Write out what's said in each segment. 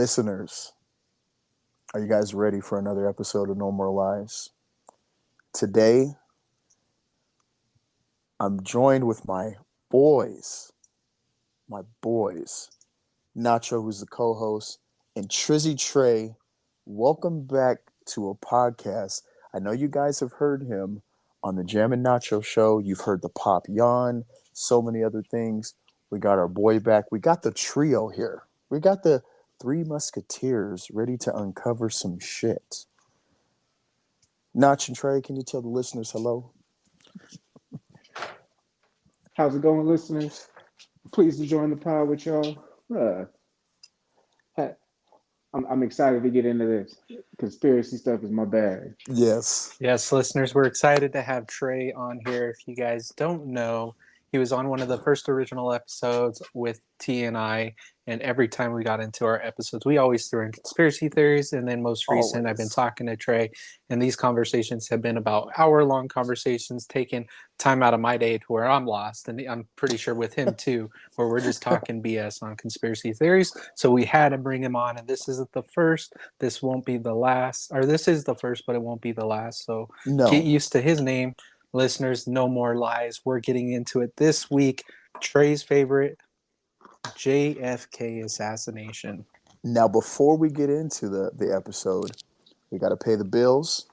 Listeners, are you guys ready for another episode of No More Lies? Today, I'm joined with my boys. Nacho, who's the co-host, and Trizzy Trey. Welcome back to a podcast. I know you guys have heard him on the Jam and Nacho show. You've heard the Pop Yawn, so many other things. We got our boy back. We got the trio here. We got the Three Musketeers ready to uncover some shit. Nach and Trey, can you tell the listeners hello? How's it going, listeners? Pleased to join the pod with y'all. I'm excited to get into this. Conspiracy stuff is my bag. Yes. Yes, listeners, we're excited to have Trey on here. If you guys don't know, he was on one of the first original episodes with T and I, and every time we got into our episodes, we always threw in conspiracy theories, and then most recent, I've been talking to Trey, and these conversations have been about hour-long conversations, taking time out of my day to where I'm lost, and I'm pretty sure with him too, where we're just talking BS on conspiracy theories, so we had to bring him on, and this isn't the first, this won't be the last, or this is the first, but it won't be the last, so Get used to his name. Listeners, No More Lies. We're getting into it this week. Trey's favorite, JFK assassination. Now, before we get into the episode, we got to pay the bills.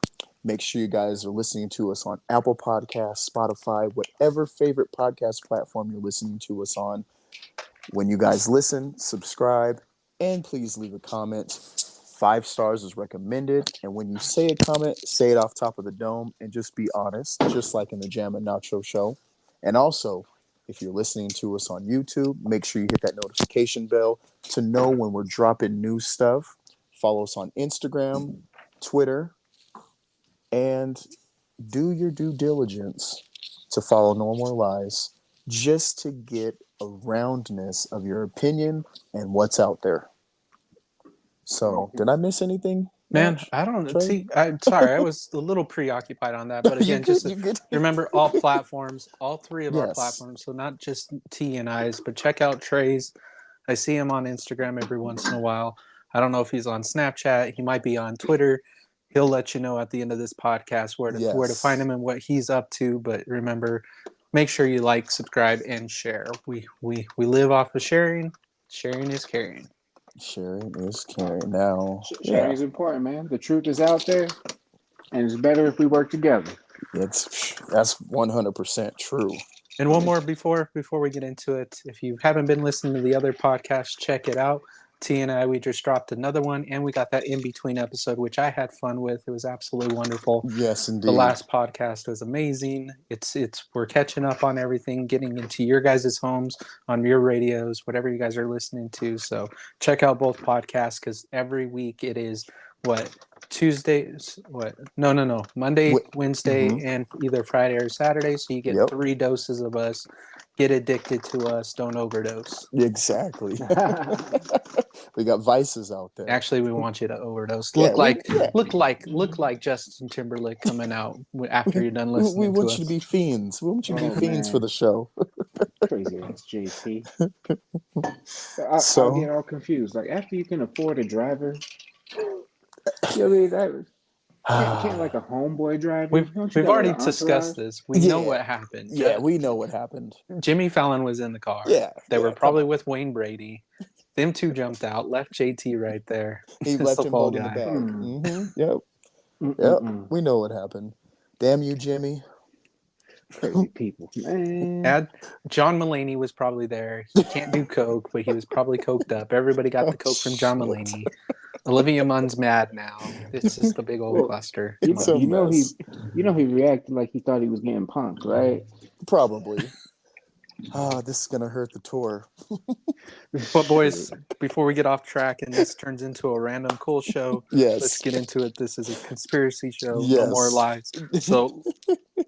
Make sure you guys are listening to us on Apple Podcasts, Spotify, whatever favorite podcast platform you're listening to us on. When you guys listen, subscribe, and please leave a comment. 5 stars is recommended. And when you say a comment, say it off top of the dome and just be honest, just like in the Jam and Nacho show. And also, if you're listening to us on YouTube, make sure you hit that notification bell to know when we're dropping new stuff. Follow us on Instagram, Twitter, and do your due diligence to follow No More Lies just to get a roundness of your opinion and what's out there. So, did I miss anything? Man, Nash? I don't Trey? see. I'm sorry, I was a little preoccupied on that. But again, just remember all platforms, all 3 of our platforms. So not just T and I's, but check out Trey's. I see him on Instagram every once in a while. I don't know if he's on Snapchat. He might be on Twitter. He'll let you know at the end of this podcast where to find him and what he's up to. But remember, make sure you like, subscribe, and share. We live off of sharing. Sharing is caring. Sharing is caring. Now, sharing is important, man. The truth is out there, and it's better if we work together. That's 100% true. And one more before we get into it. If you haven't been listening to the other podcast, check it out. T and I, we just dropped another one, and we got that in-between episode, which I had fun with. It was absolutely wonderful. Yes, indeed. The last podcast was amazing. We're catching up on everything, getting into your guys' homes, on your radios, whatever you guys are listening to. So check out both podcasts, because every week it is, Tuesdays, Monday, Wednesday, and either Friday or Saturday. So you get 3 doses of us. Get addicted to us. Don't overdose. Exactly. We got vices out there. Actually, we want you to overdose. Look like Justin Timberlake coming out after you're done listening. We want you to be fiends. We want you to be fiends for the show. Crazy ass JT. I'll get all confused. Like, after you can afford a driver, can't like a homeboy driver. We've already discussed this. We know what happened. Yeah, we know what happened. Jimmy Fallon was in the car. Yeah, they were probably with Wayne Brady. Them 2 jumped out, left JT right there. He left him holding the bag. Mm-hmm. Yep. We know what happened. Damn you, Jimmy. Crazy people, man. John Mulaney was probably there. He can't do coke, but he was probably coked up. Everybody got the coke from John Mulaney. Olivia Munn's mad now. It's just a big old cluster. You know he reacted like he thought he was getting punked, right? Probably. This is gonna hurt the tour. But boys, before we get off track and this turns into a random cool show, let's get into it. This is a conspiracy show. No more lies.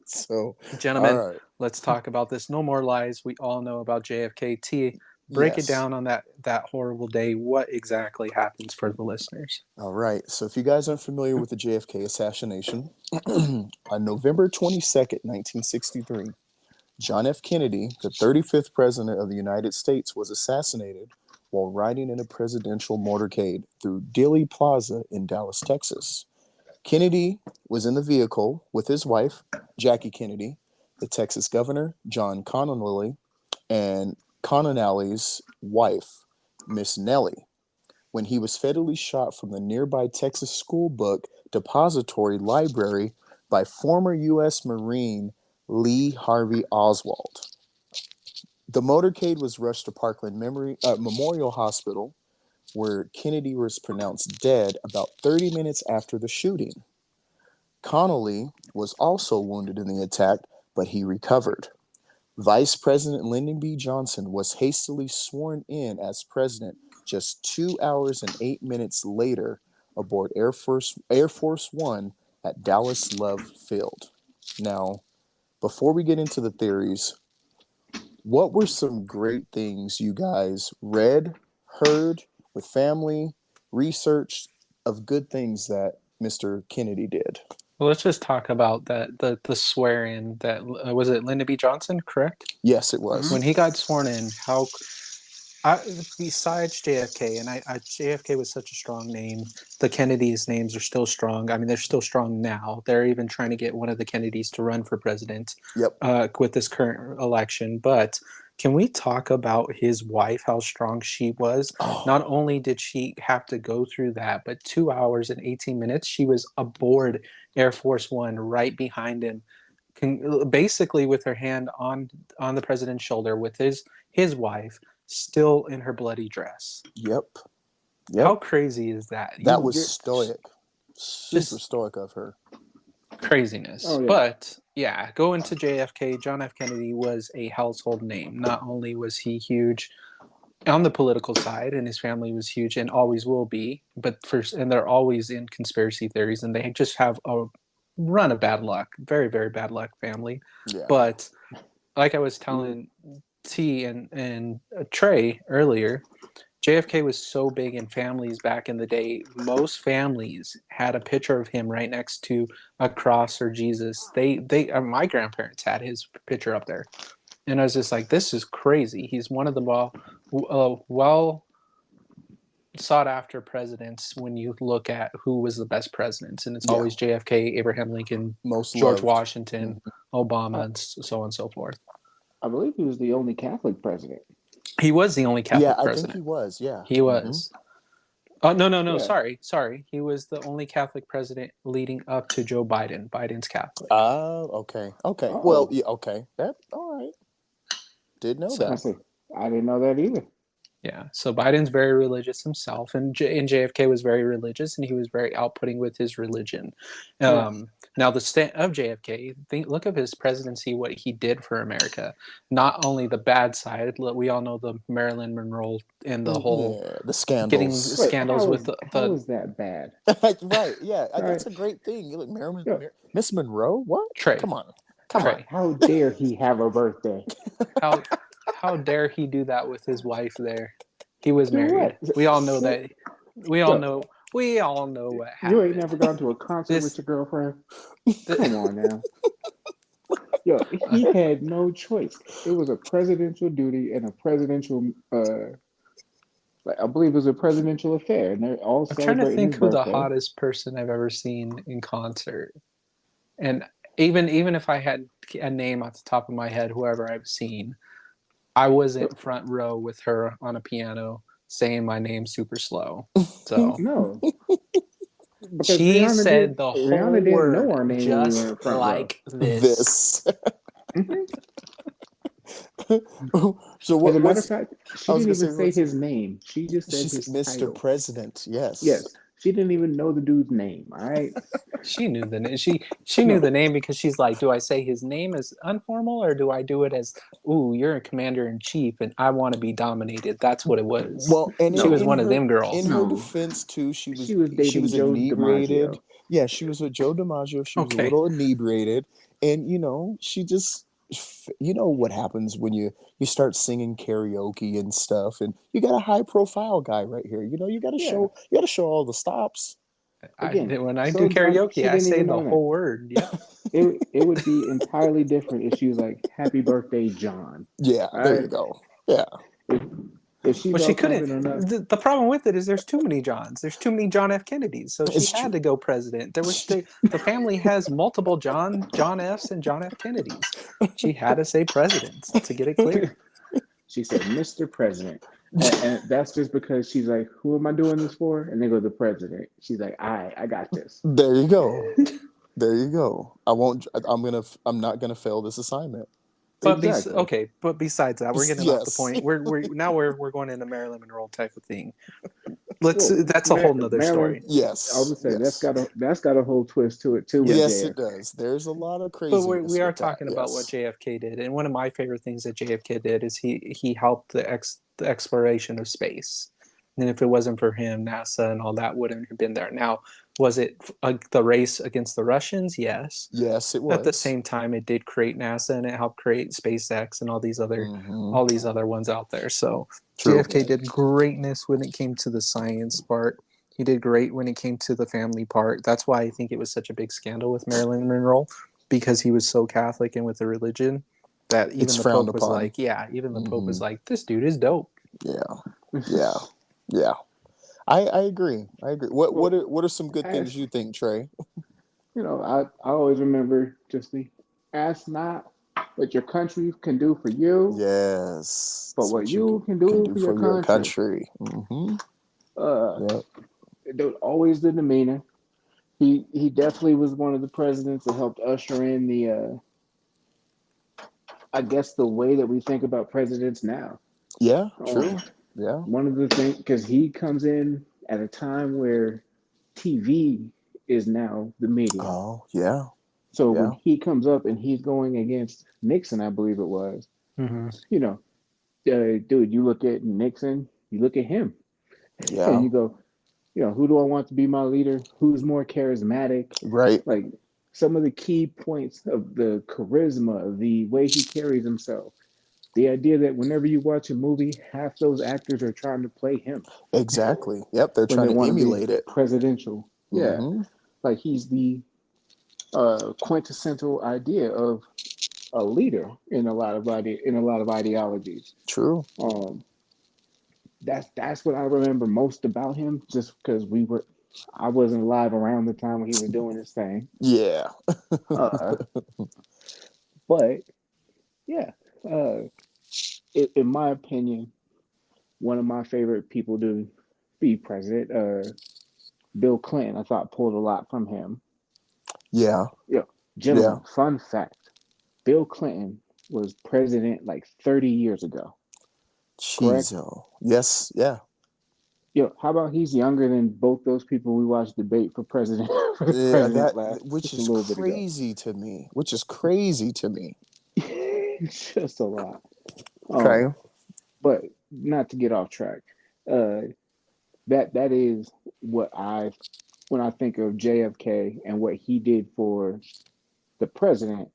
So gentlemen, let's talk about this. No more lies. We all know about JFK. Break it down on that horrible day. What exactly happens for the listeners? All right. So if you guys aren't familiar with the JFK assassination, on November 22nd, 1963, John F. Kennedy, the 35th president of the United States, was assassinated while riding in a presidential motorcade through Dealey Plaza in Dallas, Texas. Kennedy was in the vehicle with his wife, Jackie Kennedy, the Texas governor, John Connolly, and Connolly's wife, Miss Nellie, when he was fatally shot from the nearby Texas School Book Depository Library by former U.S. Marine Lee Harvey Oswald. The motorcade was rushed to Parkland Memorial Hospital, where Kennedy was pronounced dead about 30 minutes after the shooting. Connolly was also wounded in the attack, but he recovered. Vice President Lyndon B. Johnson was hastily sworn in as president just 2 hours and 8 minutes later aboard Air Force One at Dallas Love Field. Now, before we get into the theories, what were some great things you guys read, heard with family, researched of good things that Mr. Kennedy did? Well, let's just talk about the swearing that was it Lyndon B. Johnson, correct? Yes, it was. When he got sworn in, besides JFK, and JFK was such a strong name. The Kennedys' names are still strong. I mean, they're still strong now. They're even trying to get one of the Kennedys to run for president. Yep. With this current election. But can we talk about his wife, how strong she was? Oh. Not only did she have to go through that, but 2 hours and 18 minutes, she was aboard Air Force One right behind him, basically with her hand on the president's shoulder with his wife still in her bloody dress. Yep. How crazy is that? That was stoic. Super stoic of her. Craziness. Oh, yeah. But yeah, going to JFK, John F. Kennedy was a household name. Not only was he huge on the political side, and his family was huge and always will be, and they're always in conspiracy theories, and they just have a run of bad luck. Very, very bad luck family. Yeah. But like I was telling T and Trey earlier, JFK was so big in families back in the day. Most families had a picture of him right next to a cross or Jesus. My grandparents had his picture up there, and I was just like, "This is crazy." He's one of the well sought after presidents when you look at who was the best presidents, and it's always JFK, Abraham Lincoln, most George loved. Washington, Obama, and so on and so forth. I believe he was the only Catholic president. He was the only Catholic president. I think he was. Yeah, he was. Oh no! Yeah. Sorry. He was the only Catholic president leading up to Joe Biden. Biden's Catholic. Oh, okay. Oh. Well, yeah, okay. That all right. Did know that. I didn't know that either. Yeah, so Biden's very religious himself, and JFK was very religious, and he was very outputting with his religion. Now, the stand of JFK, look at his presidency, what he did for America. Not only the bad side, we all know the Marilyn Monroe and the whole the scandals. Getting scandals with the. How is that bad? Right? Yeah, that's a great thing. You look, Miss Monroe. What? Trey, come on. How dare he have a birthday? How dare he do that with his wife there? He was married. We all know that. We all know what happened. You ain't never gone to a concert with your girlfriend? Come on now. Yo, he had no choice. It was a presidential duty and a presidential, I believe it was a presidential affair. And they're all I'm trying to celebrating think his who the birthday. hottest person I've ever seen in concert. And even if I had a name off the top of my head, whoever I've seen, I wasn't front row with her on a piano saying my name super slow. So No. she Rihanna said the Rihanna whole didn't word know our name when we just were in front like row. this. So what? As a matter of fact, she didn't even say what's his name. She just said his Mr. title. President. Yes. Yes. She didn't even know the dude's name. All right. She knew the name. She knew the name because she's like, do I say his name as informal or do I do it as, ooh, you're a commander in chief and I want to be dominated? That's what it was. Well, and she was one of them girls. In her defense, too, she was dating Joe inebriated. DiMaggio. Yeah, she was with Joe DiMaggio. She was a little inebriated, and she just. You know what happens when you start singing karaoke and stuff, and you got a high profile guy right here. You got to show all the stops. When I do karaoke, I say the whole word. Yeah, it would be entirely different if she was like, "Happy birthday, John." Yeah, there you go. Yeah. if she's Well, all she couldn't. confident enough, The problem with it is there's too many Johns. There's too many John F. Kennedys. So she It's had true. to go president. There was the family has multiple John F's and John F. Kennedys. She had to say president to get it clear. she said, "Mr. President." And that's just because she's like, "Who am I doing this for?" And they go, "The president." She's like, I got this." There you go. There you go. I won't. I'm not gonna fail this assignment. Exactly. But besides that, we're getting off the Yes. point. We're going into Marilyn Monroe type of thing. Let's Well, That's a whole nother Marilyn, story. I Yes. would say Yes. that's got a whole twist to it too with Yes, it JFK. does. There's a lot of But craziness we are with that. talking about what Yes. JFK did, and one of my favorite things that JFK did is he helped the exploration of space. And if it wasn't for him, NASA and all that wouldn't have been there. Now, was it the race against the Russians? Yes. Yes, it At the was. same time, it did create NASA and it helped create SpaceX and Hmm. all these other ones out there. So True. JFK did greatness when it came to the science part. He did great when it came to the family part. That's why I think it was such a big scandal with Marilyn Monroe, because he was so Catholic and with the religion that It's even the frowned Pope was upon. like, yeah, even the Pope Hmm. was like, this dude is dope. Yeah. Yeah. Yeah. I agree. I agree. Well, What are some good things ask you think, Trey? I always remember just the ask not what your country can do for you, Yes. but That's what what you you can can do do for your for your country. country. Hmm. Uh, Yep. always the demeanor. He definitely was one of the presidents that helped usher in the I guess the way that we think about presidents now. Yeah, true. Um, Yeah. one of the things because he comes in at a time where TV is now the medium. Oh, yeah. So when Yeah. he comes up and he's going against Nixon, I believe it was, Mm-hmm. you know, dude, you look at Nixon, you look at him, and Yeah. you go, who do I want to be my leader? Who's more charismatic? Right. Like some of the key points of the charisma, the way he carries himself. The idea that whenever you watch a movie, half those actors are trying to play him Exactly. Yep. They're when trying they to want to be emulate it. presidential. Yeah, Hmm. like he's the quintessential idea of a leader in a lot of ideologies. True. Um, that's what I remember most about him, just because I wasn't alive around the time when he was doing his thing. Yeah. Uh, but yeah, uh, in my opinion, one of my favorite people to be president, Bill Clinton, I thought pulled a lot from him. Yeah. Yeah, Yeah. gentlemen, fun fact: Bill Clinton was president like 30 years ago. Correct? Cheezo. Yes. Yeah. How about he's younger than both those people we watched debate for president for Yeah. president last Which just a is little bit ago? crazy to me. Which is crazy to me. Just a lot. Um, Okay. but not to get off track. Uh, that is what when I think of JFK and what he did for the president,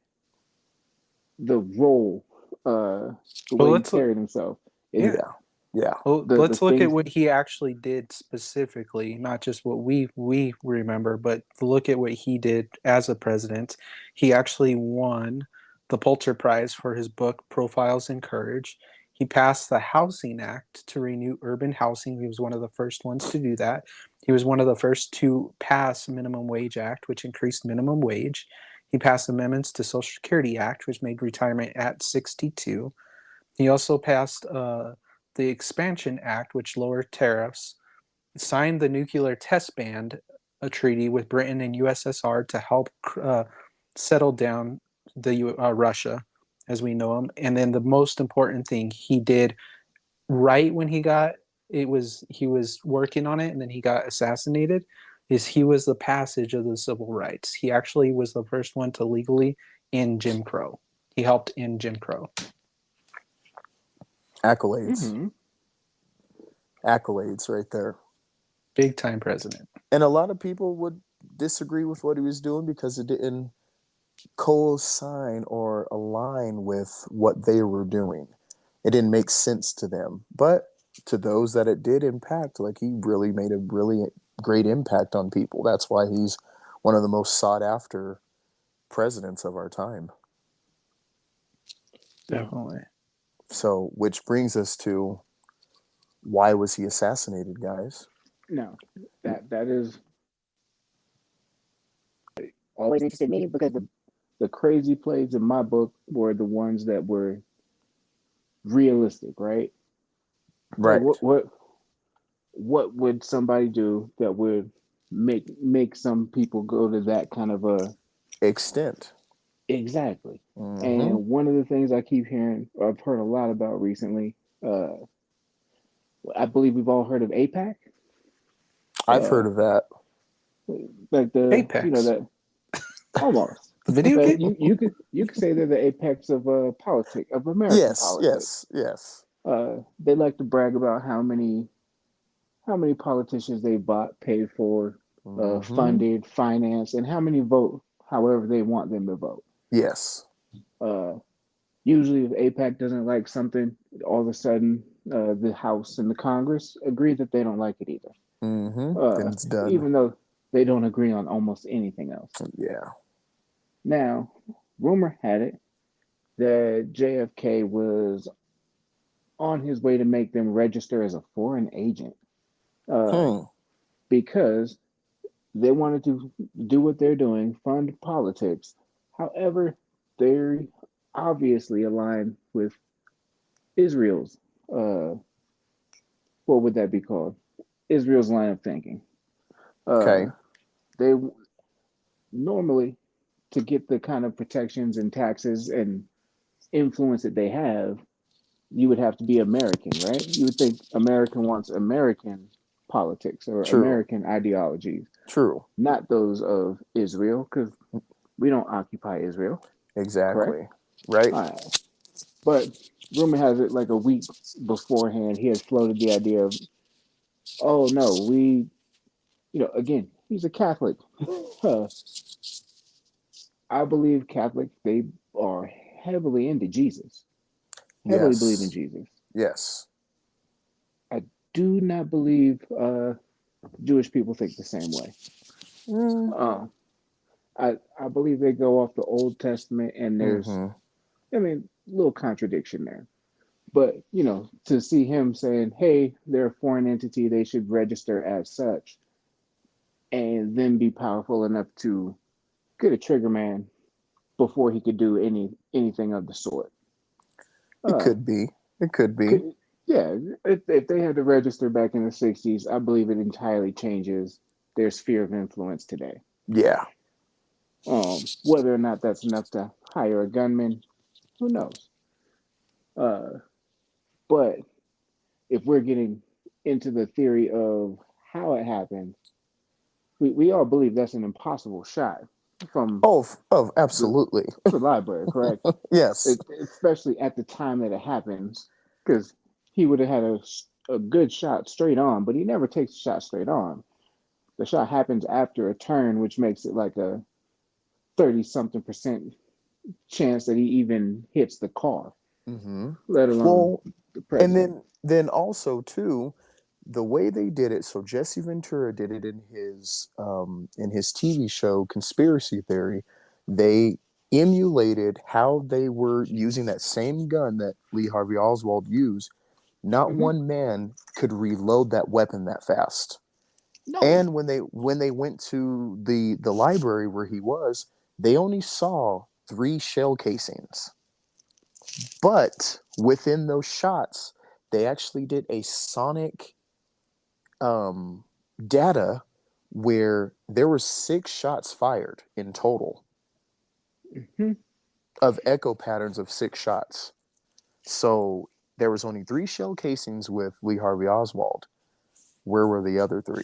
the role, the Well, way he carried himself, it yeah. Yeah. Yeah. Well, the let's look at things. what he actually did specifically, not just what we remember, but look at what he did as a president. He actually won the Pulitzer Prize for his book Profiles in Courage. He passed the Housing Act to renew urban housing. He was one of the first ones to do that. He was one of the first to pass Minimum Wage Act, which increased minimum wage. He passed amendments to Social Security Act, which made retirement at 62. He also passed the Expansion Act, which lowered tariffs, signed the nuclear test ban, a treaty with Britain and USSR to help settle down the Russia as we know him. And then the most important thing he did right when he was working on it, and then he got assassinated. Is he was the passage of the civil rights. He actually was the first one to legally end Jim Crow. He helped end Jim Crow. Accolades. Mm-hmm. Accolades right there. Big time president. And a lot of people would disagree with what he was doing because it didn't co-sign or align with what they were doing. It didn't make sense to them. But to those that it did impact, like he really made a really great impact on people. That's why he's one of the most sought after presidents of our time. Definitely. So, which brings us to Why was he assassinated, guys? No, that is always interested me because the crazy plays in my book were the ones that were realistic, right? Like Right. what would somebody do that would make some people go to that kind of a Extent. exactly. Mm-hmm. And one of the things I keep hearing, or I've heard a lot about recently, I believe we've all heard of APAC. I've heard of that. Like Apex. that almost. The video game? You could say they're the apex of politics of American Yes, politics. yes, yes. They like to brag about how many politicians they bought, paid for, Mm-hmm. funded, financed, and how many vote however they want them to vote. Yes. Uh, Usually, if APAC doesn't like something, all of a sudden the House and the Congress agree that they don't like it either. Mm-hmm. Then it's done. Even though they don't agree on almost anything else. Yeah. Now, rumor had it that JFK was on his way to make them register as a foreign agent uh, Hmm. because they wanted to do what they're doing, fund politics. However, they're obviously aligned with Israel's, uh, what would that be called? Israel's line of thinking. Okay. Uh, they normally, to get the kind of protections and taxes and influence that they have, you would have to be American, right? You would think America wants American politics or True. American ideologies, True. not those of Israel, because we don't occupy Israel, correct? Exactly. Right. All right. But rumor has it like a week beforehand, he had floated the idea of, oh no, again, he's a Catholic. Huh. I believe Catholics, they are heavily into Jesus, heavily believe in Yes. Jesus. Yes. I do not believe Jewish people think the same way. Mm. Uh, I believe they go off the Old Testament, and there's, Mm-hmm. I mean, a little contradiction there. But to see him saying, "Hey, they're a foreign entity; they should register as such," and then be powerful enough to get a trigger man before he could do anything of the sort. It Uh, could be. It could be. could, yeah, if they had to register back in the '60s, I believe it entirely changes their sphere of influence today. Yeah. Whether or not that's enough to hire a gunman, who knows? Uh, but if we're getting into the theory of how it happened, we all believe that's an impossible shot from Absolutely. the library, correct? Yes. Especially at the time that it happens, because he would have had a good shot straight on, but he never takes a shot straight on. The shot happens after a turn, which makes it like a 30 something percent chance that he even hits the car, Mm-hmm. let alone Well, the and president. then also too, the way they did it. So Jesse Ventura did it in his TV show Conspiracy Theory. They emulated how they were using that same gun that Lee Harvey Oswald used. Not Mm-hmm. one man could reload that weapon that fast. No. And when they went to the library where he was, they only saw 3 shell casings. But within those shots, they actually did a sonic um, data where there were 6 shots fired in total Mm-hmm. of echo patterns of 6 shots. So there was only 3 shell casings with Lee Harvey Oswald. Where were the other 3?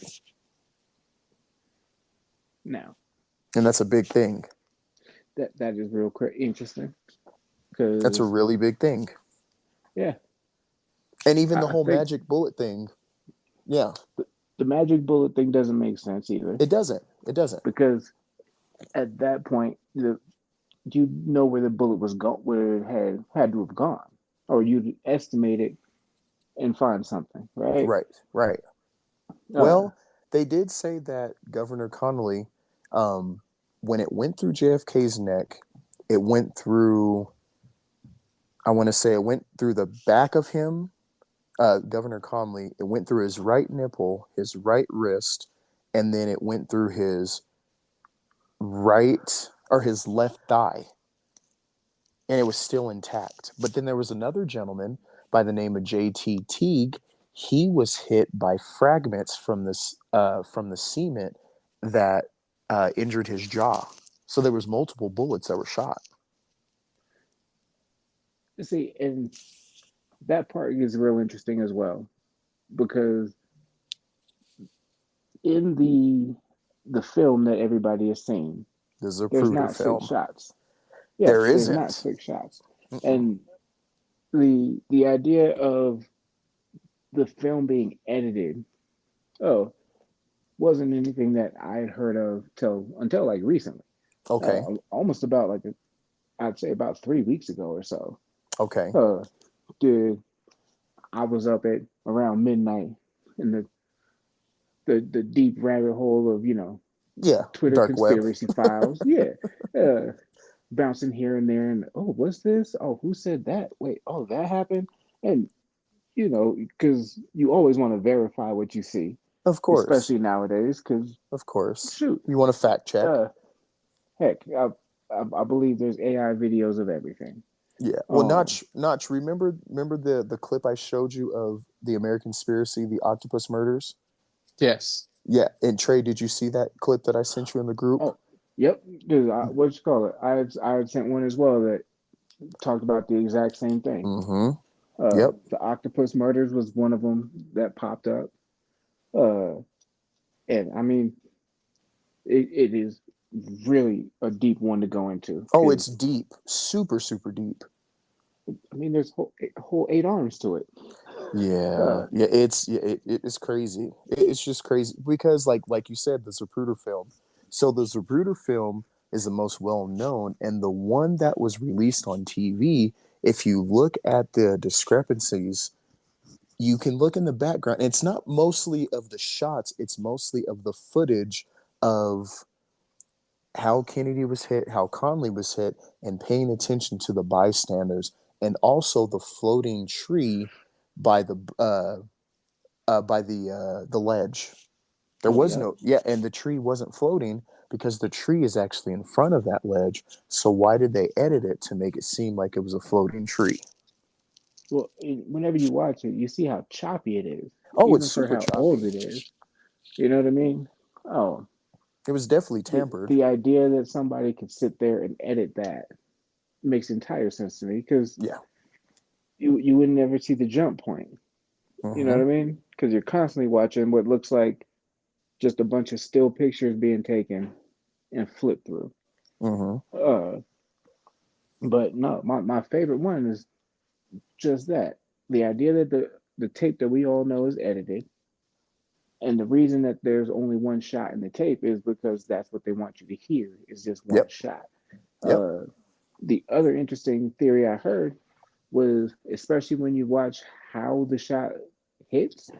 Now And that's a big thing. that is real interesting That's a because really big thing. yeah, And even the I whole think magic bullet thing. Yeah, the magic bullet thing doesn't make sense either it doesn't. It doesn't. because at that point you know where the bullet was where it had to have gone, or you'd estimate it and find something, right? Right, right. Uh, Well, they did say that Governor Connolly, um, when it went through JFK's neck, it went through, I want to say it went through the back of him Governor Conley, it went through his right nipple, his right wrist, and then it went through his right or his left thigh, and it was still intact. But then there was another gentleman by the name of J.T. Teague. He was hit by fragments from the cement that injured his jaw. So there was multiple bullets that were shot. See, and that part is real interesting as well, because in the film that everybody has seen, This is a there's Zapruder not six film. shots. Yeah, There there's not isn't. six shots. Mm-mm. And the idea of the film being edited, oh, wasn't anything that I had heard of till until like recently. Okay. Almost about like I'd say about 3 weeks ago or so. Okay. Uh, did I was up at around midnight in the deep rabbit hole of Yeah. Twitter Dark web. conspiracy files. Yeah, uh, bouncing here and there, and oh, what's this? Oh, who said that? Wait, oh, that happened, and because you always want to verify what you see, Of course. especially nowadays. Because Of course. shoot, You want to fact check? uh, heck, I believe there's AI videos of everything. Yeah. Well, Um, Notch. Remember the clip I showed you of the American conspiracy, the octopus murders? Yes. Yeah. And Trey, did you see that clip that I sent you in the group? oh, yep, because what you call it? I had sent one as well that talked about the exact same thing. Mm-hmm. Yep. The octopus murders was one of them that popped up. Uh, and I mean, it is really a deep one to go into Oh, it's because deep. Super, super deep. I mean, there's whole 8 arms to it. Yeah. Uh, Yeah. It's crazy. It's just crazy because like you said, the Zapruder film. So the Zapruder film is the most well known, and the one that was released on TV. If you look at the discrepancies, you can look in the background. It's not mostly of the shots, it's mostly of the footage of how Kennedy was hit, how Conley was hit, and paying attention to the bystanders, and also the floating tree by the ledge. There oh was yeah. no, yeah, and the tree wasn't floating because the tree is actually in front of that ledge. So why did they edit it to make it seem like it was a floating tree? Well, whenever you watch it, you see how choppy it is, Oh, it's even for super how choppy. old it is. You know what I mean? Oh, It was definitely the tampered. the idea that somebody could sit there and edit that makes entire sense to me because Yeah. you would never see the jump point. You know Mm-hmm. what I mean? Because you're constantly watching what looks like just a bunch of still pictures being taken and flipped through. Mm-hmm. Uh, but no, my favorite one is just that. The idea that the tape that we all know is edited, and the reason that there's only one shot in the tape is because that's what they want you to hear is just one Yep. shot. Yep. Uh, the other interesting theory I heard was, especially when you watch how the shot hits,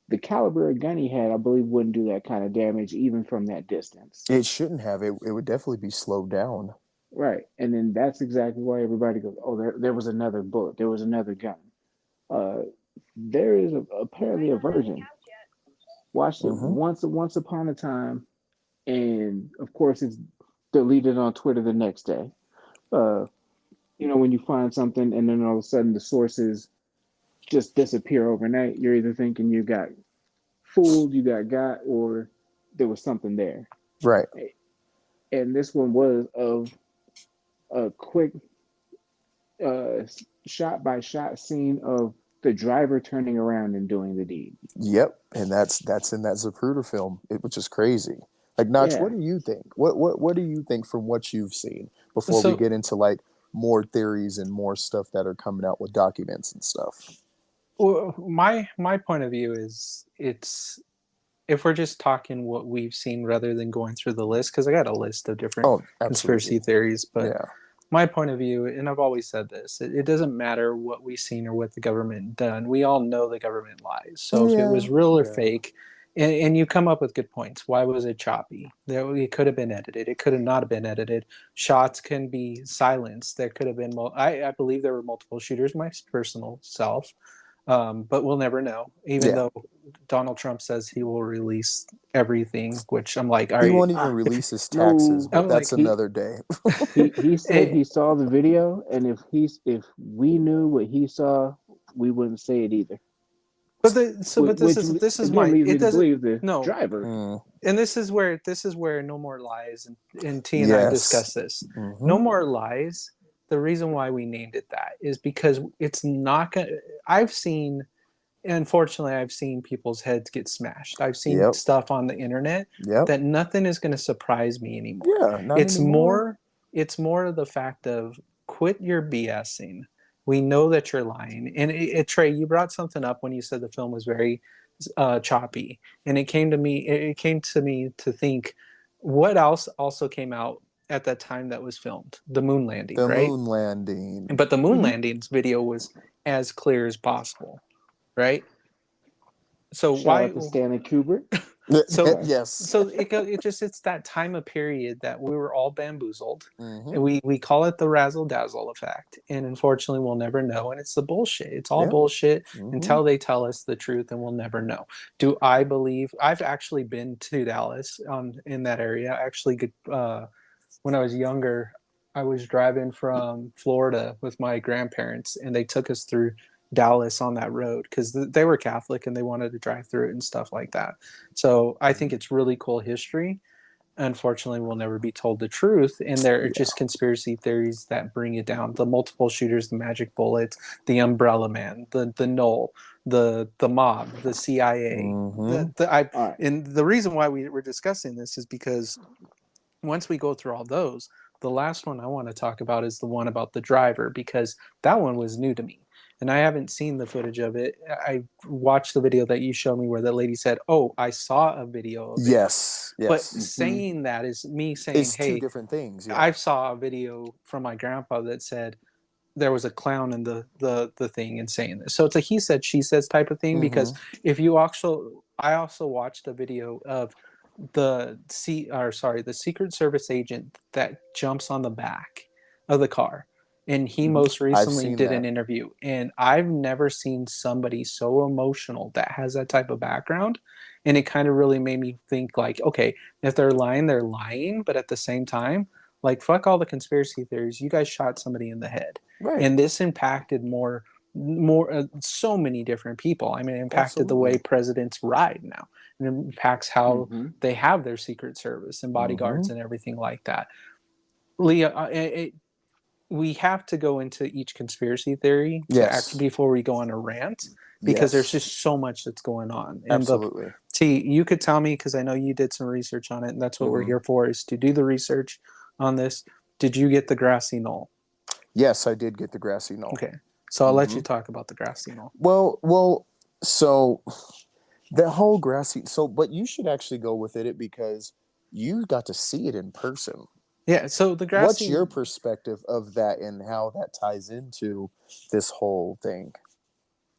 the caliber of gun he had, I believe, wouldn't do that kind of damage even from that distance. It shouldn't have. It would definitely be slowed down. Right. And then that's exactly why everybody goes, oh, there was another bullet. There was another gun. Uh, there is apparently a version. Watched it Mm-hmm. once upon a time, and of course it's deleted on Twitter the next day. Uh, when you find something and then all of a sudden the sources just disappear overnight, you're either thinking you got fooled, you got, or there was something there. Right. And this one was of a quick uh, shot by shot scene of the driver turning around and doing the deed. Yep. And that's in that Zapruder film, which is crazy. Like Notch, what Yeah. do you think? What do you think from what you've seen before we So, get into like more theories and more stuff that are coming out with documents and stuff? well, my point of view is it's if we're just talking what we've seen rather than going through the list, because I got a list of different Oh, absolutely. conspiracy theories, but Yeah. my point of view, and I've always said this, it doesn't matter what we've seen or what the government done. We all know the government lies. So if it Yeah. was real or Yeah. fake, and you come up with good points, why was it choppy? It could have been edited. It could have not have been edited. Shots can be silenced. There could have been. I believe there were multiple shooters. My personal self. But we'll never know. Even though Donald Trump says he will release everything, which I'm like, all He right. won't even release his taxes, No, but I'm that's like, another day. he said eh, he saw the video, and if we knew what he saw, we wouldn't say it either. but Which this is again my leads me it to doesn't believe the no. driver. Mm, And this is where no more lies and T and I yes. discuss this. Hmm. No more lies. The reason why we named it that is because it's not gonna. I've seen, unfortunately, I've seen people's heads get smashed. I've seen Yep. stuff on the internet Yep. that nothing is going to surprise me anymore. Yeah. Not It's anymore. more. It's more of the fact of quit your BSing. We know that you're lying. And Trey, you brought something up when you said the film was very choppy, and it came to me. It came to me to think, what else also came out at that time that was filmed? The moon landing, The right? moon landing. But the moon Mm-hmm. landings video was as clear as possible, right? So Shout why? out to Stanley Kubrick. So Sorry. Yes. it's that time of period that we were all bamboozled, Hmm. and we call it the razzle dazzle effect, and unfortunately we'll never know, and it's the bullshit. It's all Yep. bullshit Hmm. until they tell us the truth, and we'll never know. Do I believe? I've actually been to Dallas, in that area. Actually, when I was younger, I was driving from Florida with my grandparents, and they took us through Dallas on that road because they were Catholic and they wanted to drive through it and stuff like that. So I think it's really cool history. Unfortunately, we'll never be told the truth, and there are Yeah. just conspiracy theories that bring it down. The multiple shooters, the magic bullets, the Umbrella Man, the Knoll, the mob, the CIA. Hmm. All right. And the reason why we were discussing this is because once we go through all those, the last one I want to talk about is the one about the driver, because that one was new to me. And I haven't seen the footage of it. I watched the video that you showed me where the lady said, "Oh, I saw a video of it." Yes. But Yes. Mm-hmm. saying that is me saying, It's two "Hey, different things. Yeah. I saw a video from my grandpa that said there was a clown in the thing," and saying this. So it's a he said she says type of thing, Hmm. because if you also I also watched a video of the Secret Service agent that jumps on the back of the car, and he Mm-hmm. most I've recently seen did that. an interview, and I've never seen somebody so emotional that has that type of background. And it kind of really made me think, like, okay, if they're lying, but at the same time, like, fuck all the conspiracy theories. You guys shot somebody in the head, Right. and this impacted so many different people. I mean, it impacted the way Absolutely. presidents ride now. It impacts how Mm-hmm. they have their secret service and Hmm. bodyguards and everything like that. Leah, we have to go into each conspiracy theory to act Yes. before we go on a rant, because there's Yes. just so much that's going on. And the Absolutely. T, you could tell me, because I know you did some research on it, and that's what we're Hmm. here for, is to do the research on this. Did you get the grassy knoll? Yes, I did get the grassy knoll. Okay, so I'll let Hmm. you talk about the grassy knoll. Well. So the whole grassy. So, but you should actually go with it because you got to see it in person. Yeah, so the What's grassy your perspective of that and how that ties into this whole thing?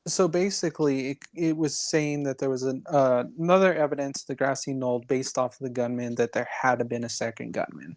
so basically, it was saying that there was another evidence, the grassy knoll, based off of the gunman, that there had been a second gunman.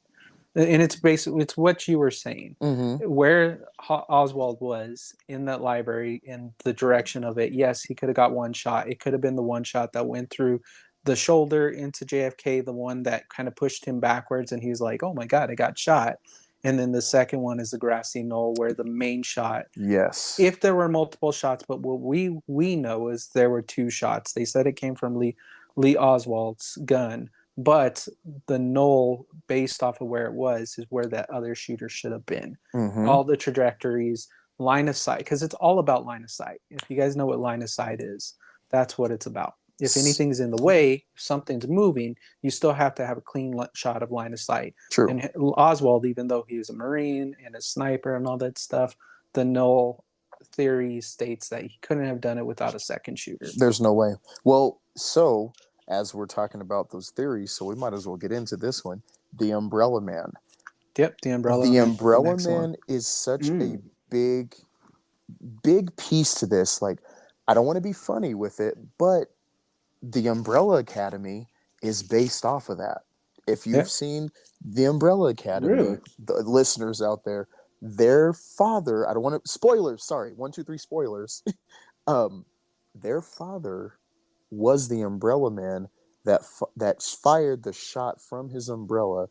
And it's basically, it's what you were saying, Hmm. where Oswald was in that library, in the direction of it. Yes, he could have got one shot. It could have been the one shot that went through the shoulder into JFK, the one that kind of pushed him backwards, and he was like, "Oh my God, I got shot." And then the second one is the grassy knoll, where the main shot, Yes. if there were multiple shots, but what we know is there were two shots. They said it came from Lee Oswald's gun, but the knoll, based off of where it was, is where that other shooter should have been. Hmm. All the trajectories, line of sight, because it's all about line of sight. If you guys know what line of sight is, that's what it's about. If anything's in the way, if something's moving, you still have to have a clean shot of line of sight. True. And Oswald, even though he was a Marine and a sniper and all that stuff, the knoll theory states that he couldn't have done it without a second shooter. There's no way. Well, so as we're talking about those theories, so we might as well get into this one. The Umbrella Man. Yep, the Umbrella The Man is the Umbrella next one. Man is such a Mm. big, big piece to this. Like, I don't want to be funny with it, but the Umbrella Academy is based off of that. If you've Yep. seen the Umbrella Academy, Really? the listeners out there, their father, I don't want to, spoilers, sorry, 1, 2, 3 spoilers. Their father was the umbrella man that fired the shot from his umbrella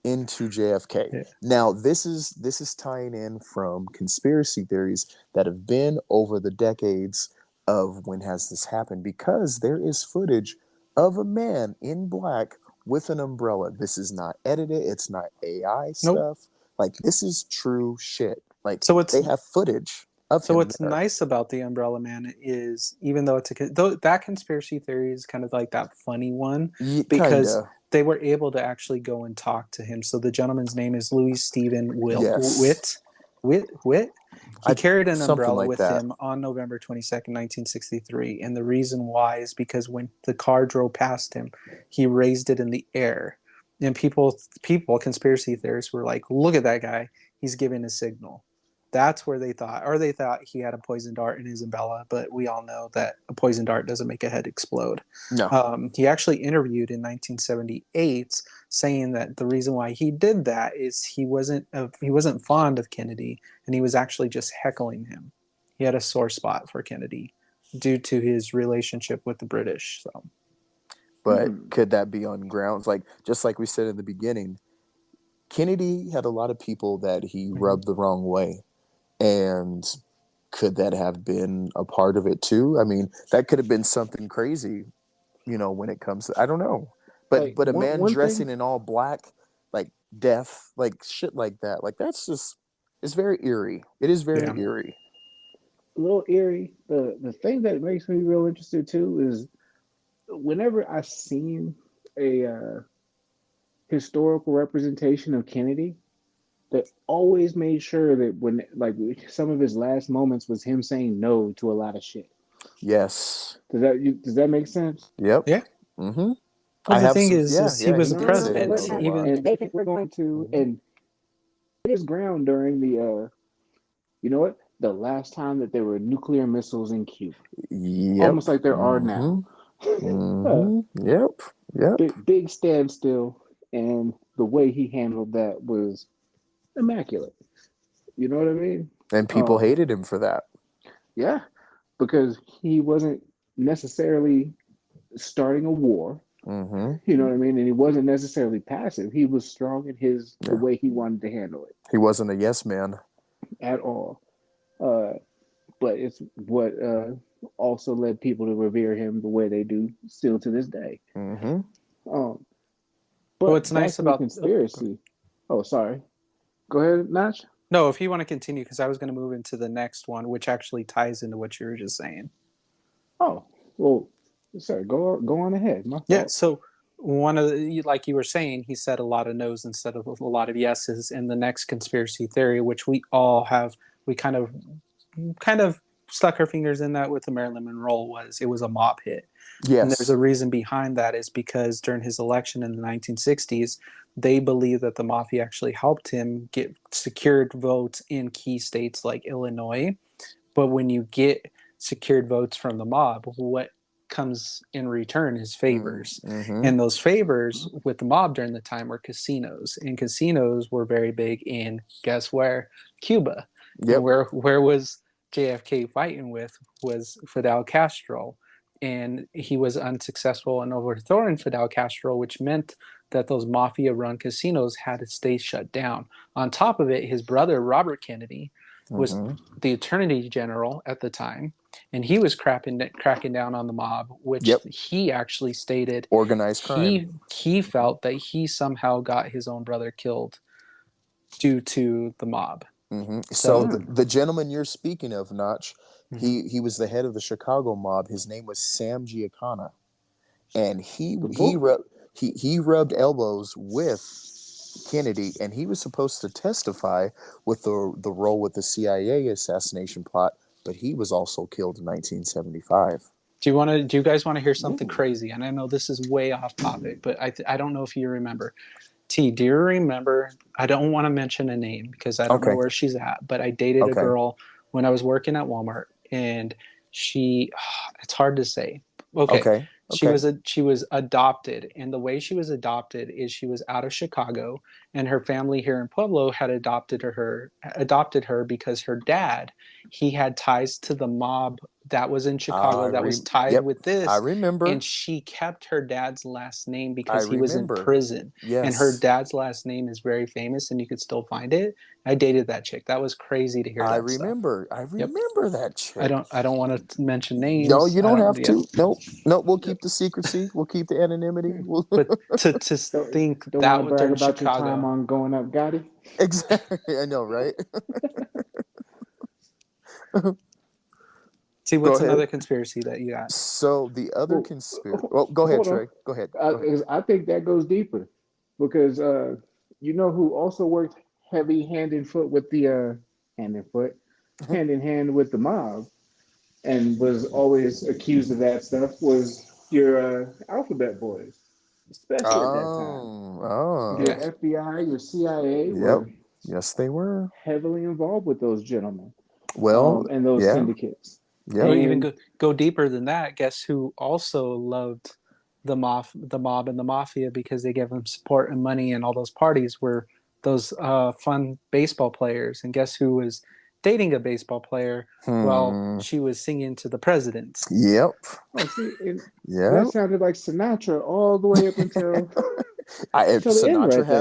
into JFK. Yeah. Now, this is tying in from conspiracy theories that have been over the decades of when has this happened, because there is footage of a man in black with an umbrella. This is not edited, it's not AI Nope. stuff. Like, this is true shit. Like, So what's they have footage of so him what's there. nice about the Umbrella Man is, even though though that conspiracy theory is kind of like that funny one, because Kinda. they were able to actually go and talk to him. So the gentleman's name is Louis Stephen Yes. Witt. He I carried an Something umbrella like with that. him on November 22nd, 1963, and the reason why is because when the car drove past him, he raised it in the air, and conspiracy theorists were like, "Look at that guy! He's giving a signal." That's where they thought he had a poison dart in his umbrella, but we all know that a poison dart doesn't make a head explode. No. He actually interviewed in 1978, saying that the reason why he did that is he wasn't fond of Kennedy, and he was actually just heckling him. He had a sore spot for Kennedy due to his relationship with the British. So, But could that be on grounds like, just like we said in the beginning, Kennedy had a lot of people that he rubbed the wrong way. And could that have been a part of it too? I mean, that could have been something crazy, when it comes to, I don't know. But Like a man one dressing thing, in all black, like death, like shit like that, like that's just, it's very eerie. It is very yeah. eerie. a little eerie. The thing that makes me real interested too is whenever I seen a historical representation of Kennedy, they always made sure that when like some of his last moments was him saying no to a lot of shit. Yes. Does that make sense? Yep. Yeah. Mm-hmm. Well, I the have thing some. is Yeah. he was He the No, did no, say no. president. no Let to a me. lot. Even And they think we're going to Mm-hmm. and his ground during the you know what? The last time that there were nuclear missiles in Cuba, Yep. almost like there are Mm-hmm. now. uh, Mm-hmm. Yep. Yep. big standstill, and the way he handled that was immaculate. You know what I mean? And people Um, hated him for that. yeah, because he wasn't necessarily starting a war. Mm-hmm. You know what I mean? And he wasn't necessarily passive. He was strong in the Yeah. way he wanted to handle it He wasn't a yes man. at all. Uh, but it's what also led people to revere him the way they do still to this day. Mm-hmm. Um, what's but back nice to the about conspiracy. Oh, sorry. Go ahead, Nach. no, if you want to continue, because I was going to move into the next one, which actually ties into what you were just saying. Oh, well, sorry. Go on ahead. My Yeah. fault. So one of the, like you were saying, he said a lot of no's instead of a lot of yeses. And the next conspiracy theory, which we all have, we kind of stuck our fingers in that with the Marilyn Monroe, was it was a mob hit. And there's Yes. a reason behind that, is because during his election in the 1960s, they believe that the mafia actually helped him get secured votes in key states like Illinois. But when you get secured votes from the mob, what comes in return is favors. Mm-hmm. And those favors with the mob during the time were casinos. And casinos were very big in, guess where? Cuba. And Yep. where was JFK fighting with was Fidel Castro. And he was unsuccessful in overthrowing Fidel Castro, which meant that those mafia run casinos had to stay shut down. On top of it, his brother, Robert Kennedy, was Mm-hmm. the attorney general at the time, and he was cracking down on the mob, which Yep. he actually stated Organized crime. he felt that he somehow got his own brother killed due to the mob. Mm-hmm. So So, the gentleman you're speaking of, Notch, mhm. he was the head of the Chicago mob. His name was Sam Giancana, and The book. he rubbed elbows with Kennedy, and he was supposed to testify with the role with the CIA assassination plot, but he was also killed in 1975. Do you guys want to hear something Ooh. crazy? And I know this is way off topic, but I don't know if you remember. T, do you remember? I don't want to mention a name because I don't know Okay. where she's at, but I dated a Okay. girl when I was working at Walmart, and she, it's hard to say. Okay, Okay. Okay. she was adopted, and the way she was adopted is she was out of Chicago, and her family here in Pueblo had adopted her because her dad, he had ties to the mob that was in Chicago that was tied Yep, with this. I remember. And she kept her dad's last name I because he was in remember. prison. Yes. And her dad's last name is very famous and you could still find it. I dated that chick. That was crazy to hear I that stuff. remember. I remember that chick. I don't want to mention names. No, you don't have to. Yeah. No, we'll keep the secrecy. We'll keep the anonymity. But to think Don't that want to brag during about your time Chicago. on Going Up Gotti. Exactly. I know, right? See, what's another conspiracy that you got? So the other conspiracy. Well, go ahead, Trey. Go ahead. I think that goes deeper because you know who also worked heavy hand in foot with the hand in hand with the mob and was always accused of that stuff was your Alphabet Boys, especially at that time. Your Oh. FBI, your CIA Yep. were Yes, they were heavily involved with those gentlemen well. and those syndicates. Yeah. Well, even go deeper than that. Guess who also loved the mob and the mafia because they gave them support and money, and all those parties were those fun baseball players. And guess who was dating a baseball player? Well, she was singing to the president. Yep. Oh, see, Yeah. that sounded like Sinatra all the way up until the end right there.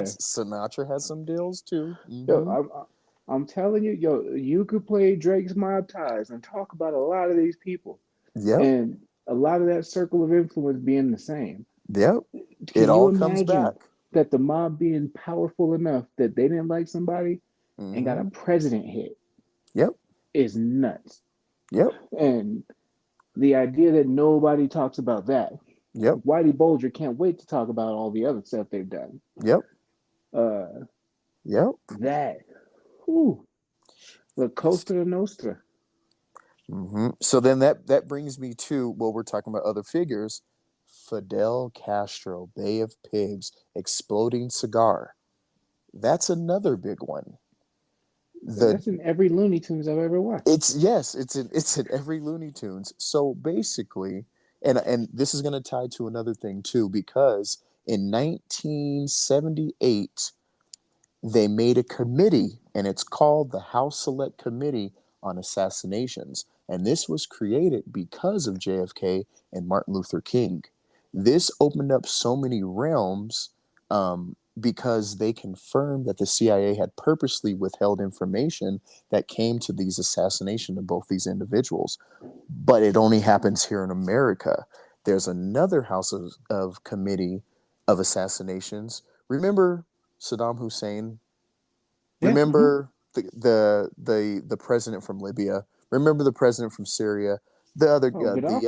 Sinatra had some deals too. Mm-hmm. Yo, I'm telling you, you could play Drake's Mob Ties and talk about a lot of these people. Yep. And a lot of that circle of influence being the same. Yep. Can you imagine that the mob being powerful enough that they didn't like somebody and got a president hit? Yep. Is nuts. Yep. And the idea that nobody talks about that. Yep. Whitey Bulger can't wait to talk about all the other stuff they've done. Yep. Yep. That. Whew. La Costa Nostra. Mm-hmm. So then that brings me to, well, we're talking about other figures. Fidel Castro, Bay of Pigs, exploding cigar. That's another big one. That's in every Looney Tunes I've ever watched. It's in every Looney Tunes. So basically, and this is going to tie to another thing too, because in 1978 they made a committee, and it's called the House Select Committee on Assassinations, and this was created because of JFK and Martin Luther King. This opened up so many realms because they confirmed that the CIA had purposely withheld information that came to these assassination of both these individuals. But it only happens here in America. There's another House of Committee of Assassinations. Remember Saddam Hussein? Yeah. Remember the president from Libya? Remember the president from Syria? The other president,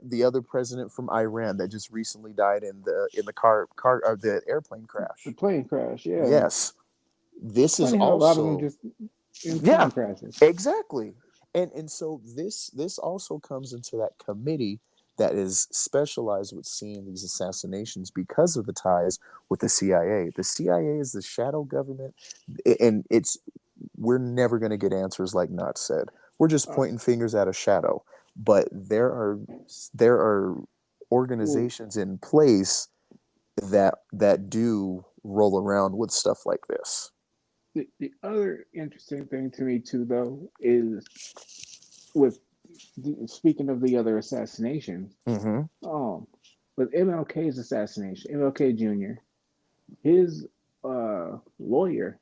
the other president from Iran that just recently died in the the airplane crash. The plane crash, yeah. Yes, this Funny is how also a lot of them just in plane crashes. Exactly, and so this also comes into that committee that is specialized with seeing these assassinations because of the ties with the CIA. The CIA is the shadow government, and we're never going to get answers like Nat said. We're just pointing fingers at a shadow. But there are organizations in place that do roll around with stuff like this. The other interesting thing to me too, though, is with speaking of the other assassinations, with MLK's assassination, MLK Jr., his lawyer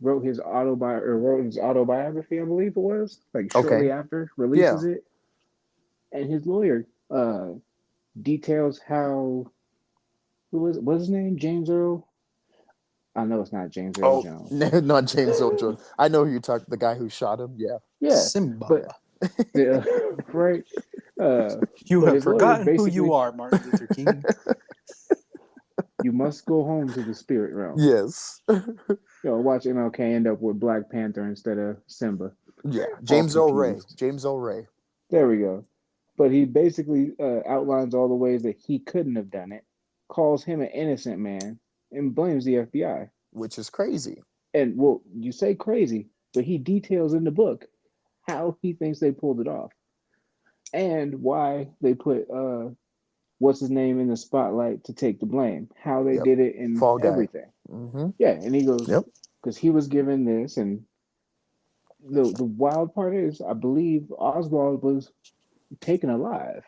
wrote his autobiography, I believe it was, like shortly after releases it, and his lawyer details how what's his name, James Earl. I know it's not James Earl Jones. No, not James Earl Jones. I know who you talk. The guy who shot him. Yeah. Simba. But, right. You have forgotten who you are, Martin Luther King. You must go home to the spirit realm. Yes. Watch MLK end up with Black Panther instead of Simba. Yeah. James Earl Ray. James Earl Ray. There we go. But he basically outlines all the ways that he couldn't have done it, calls him an innocent man, and blames the FBI. Which is crazy. And, well, you say crazy, but he details in the book how he thinks they pulled it off. And why they put, what's his name in the spotlight to take the blame. How they did it and everything. Mm-hmm. Yeah, and he goes, because he was given this, and the wild part is, I believe Oswald was taken alive,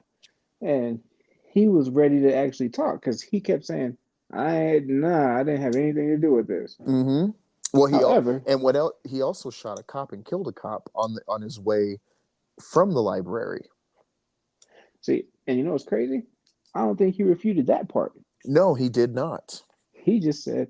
and he was ready to actually talk because he kept saying, I didn't have anything to do with this." Mm-hmm. Well, However, and what else? He also shot a cop and killed a cop on his way from the library. see, and you know what's crazy? I don't think he refuted that part. No, he did not. He just said,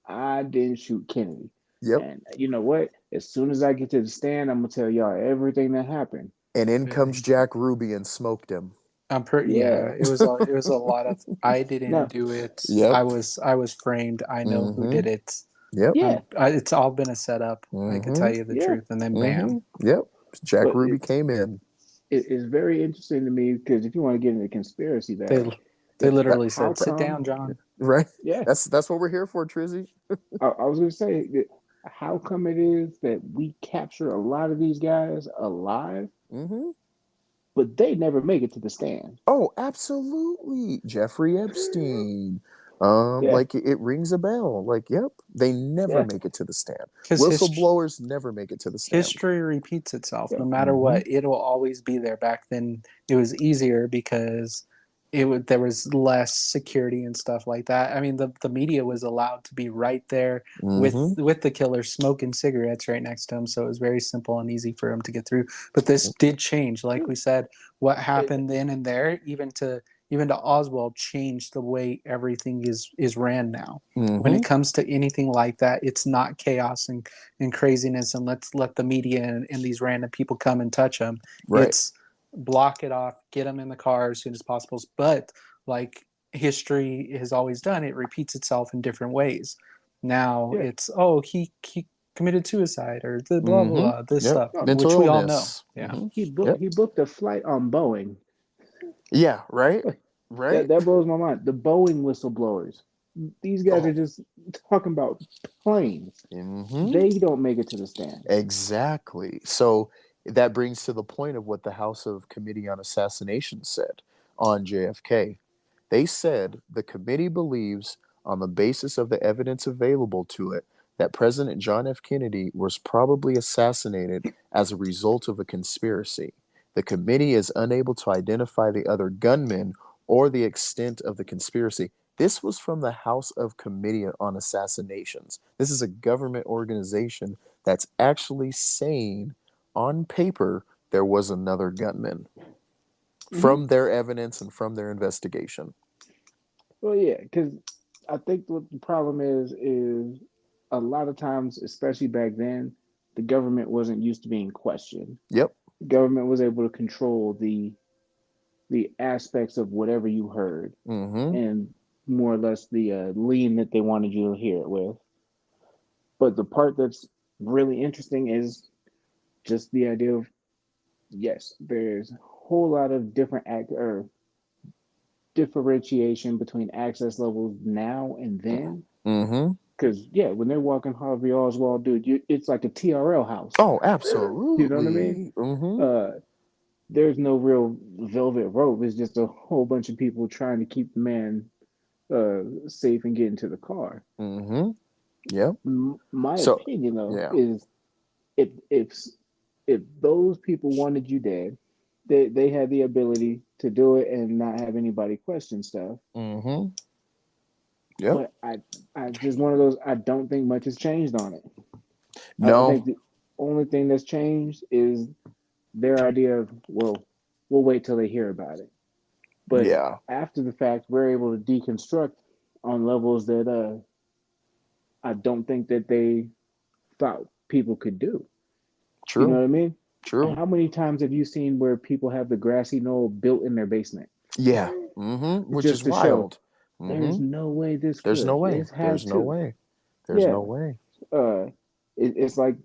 "I didn't shoot Kennedy." Yep. And you know what? As soon as I get to the stand, I'm gonna tell y'all everything that happened. And in comes Jack Ruby and smoked him. Yeah, Yeah. it was a lot of I didn't No. do it. Yep. I was framed. I know who Mm-hmm. did it. Yep. Yeah. It's all been a setup. I could Mm-hmm. tell you the Yeah. truth, and then Mm-hmm. bam, Yep. Jack But Ruby came in. it's very interesting to me because if you want to get into conspiracy they that, they That literally how said, "Sit come? down, John." right. Yeah, That's what we're here for, Trizzy. I was going to say that how come it is that we capture a lot of these guys alive, Mm-hmm. but they never make it to the stand? Oh, absolutely. Jeffrey Epstein. Yeah, Like it rings a bell. Like, yep, they never yeah, make it to the stand. Because Whistleblowers never make it to the stand. history repeats itself. yeah. No matter Mm-hmm. what, it will always be there. Back then, it was easier because there was less security and stuff like that. I mean, the media was allowed to be right there Mm-hmm. with the killer smoking cigarettes right next to him, so it was very simple and easy for him to get through. But this did change, like we said, what happened then and there, even to Oswald, changed the way everything is ran now. When Mm-hmm. it comes to anything like that, it's not chaos and craziness and let's let the media and these random people come and touch them. Right. It's block it off, get them in the car as soon as possible. But like history has always done, it repeats itself in different ways. Now Yeah. it's, oh, he committed suicide or the blah blah Mm-hmm. blah, this Yep. stuff, No, Mental which we all know. illness. Yeah. Mm-hmm. he Yep. booked a flight on Boeing. Yeah. Right. Like, Right. that blows my mind. The Boeing whistleblowers. These guys Oh. are just talking about planes. Mm-hmm. They don't make it to the stand. Exactly. So that brings to the point of what the House of Committee on Assassination said on JFK. They said the committee believes, on the basis of the evidence available to it, that President John F. Kennedy was probably assassinated as a result of a conspiracy. The committee is unable to identify the other gunmen or the extent of the conspiracy. This was from the House of Committee on Assassinations. This is a government organization that's actually saying on paper there was another gunman Hmm. from their evidence and from their investigation. Well, yeah, because I think what the problem is a lot of times, especially back then, the government wasn't used to being questioned. Yep. The government was able to control the aspects of whatever you heard Mm-hmm. and more or less the lean that they wanted you to hear it with. But the part that's really interesting is just the idea of yes, there's a whole lot of different or differentiation between access levels now and then. Mm-hmm. Because yeah, when they're walking Harvey Oswald, dude, it's like a TRL house. Oh, You know what I mean? absolutely. Mm-hmm. Uh, there's no real velvet rope. It's just a whole bunch of people trying to keep the man safe and get into the car. Mm-hmm. Yep. My So, opinion, though, yeah. is if if if those people wanted you dead, they had the ability to do it and not have anybody question stuff. Mm-hmm. Yep. But I just one of those. I don't think much has changed on it. I No. think the only thing that's changed is their idea of we'll wait till they hear about it. But Yeah. after the fact, we're able to deconstruct on levels that I don't think that they thought people could do. You know True. what I mean? True. How many times have you seen where people have the grassy knoll built in their basement Yeah. Mm-hmm. Which is just to show wild. there's Mm-hmm. no way this There's no could. way. It had There's no to. way. There's Yeah. no way. Uh, it's like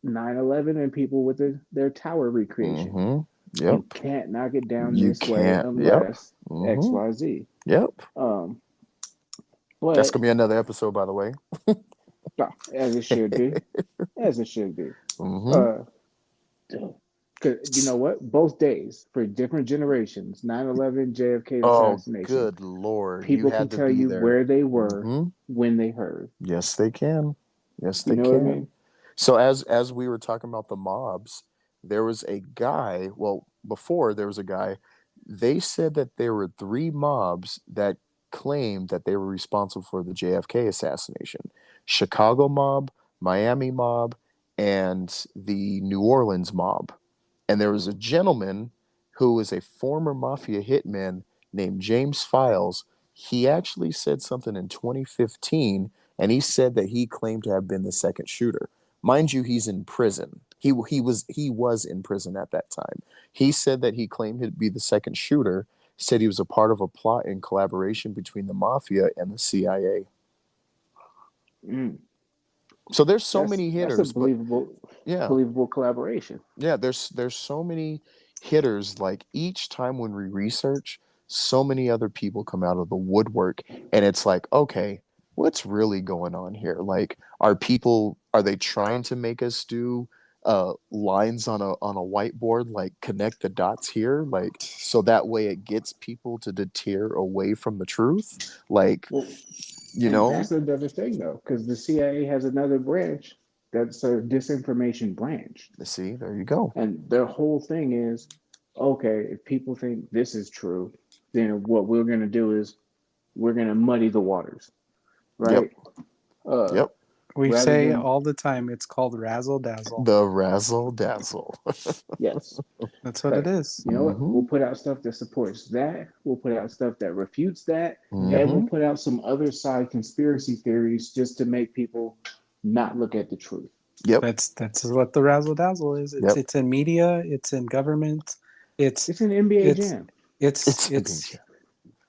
9/11 and people with their tower recreation. Mm-hmm. You Yep. can't knock it down You this way can't. Yep. unless Mm-hmm. XYZ. Yep. Um, That's but gonna be another episode, by the way. as it should be, as it should be. Mm-hmm. Uh, 'Cause you know what? Both days for different generations, 9/11, JFK Oh, assassination. good Lord. You People can had to tell be you there. where they were Mm-hmm. when they heard. Yes, they can. Yes, You they know what I can. mean? So as we were talking about the mobs, there was a guy. Well, before there was a guy. They said that there were three mobs that claimed that they were responsible for the JFK assassination: Chicago mob, Miami mob, and the New Orleans mob. And there was a gentleman who was a former mafia hitman named James Files. He actually said something in 2015, and he said that he claimed to have been the second shooter. Mind you, he's in prison. He was in prison at that time. He said that he claimed to be the second shooter. Said he was a part of a plot in collaboration between the mafia and the CIA. Mm. So there's so That's many that's a hitters, but yeah, believable collaboration. yeah, there's so many hitters. Like each time when we research, so many other people come out of the woodwork, and it's like, okay, what's really going on here? Like, are they trying to make us do lines on a whiteboard, like connect the dots here, like so that way it gets people to deter away from the truth, like Well, you and know? that's another thing though, because the CIA has another branch that's a disinformation branch, See, there you go. and their whole thing is, okay, if people think this is true, then what we're gonna do is we're gonna muddy the waters, Yep, right? Uh, yep. We Rather say than all the time it's called razzle dazzle. The razzle dazzle. yes, That's what it like is. you know what, Mm-hmm. we'll put out stuff that supports that. We'll put out stuff that refutes that, and we'll Mm-hmm. put out some other side conspiracy theories just to make people not look at the truth. Yep. That's what the razzle dazzle is. It's Yep. it's in media, it's in government, it's It's an NBA it's Jam. it's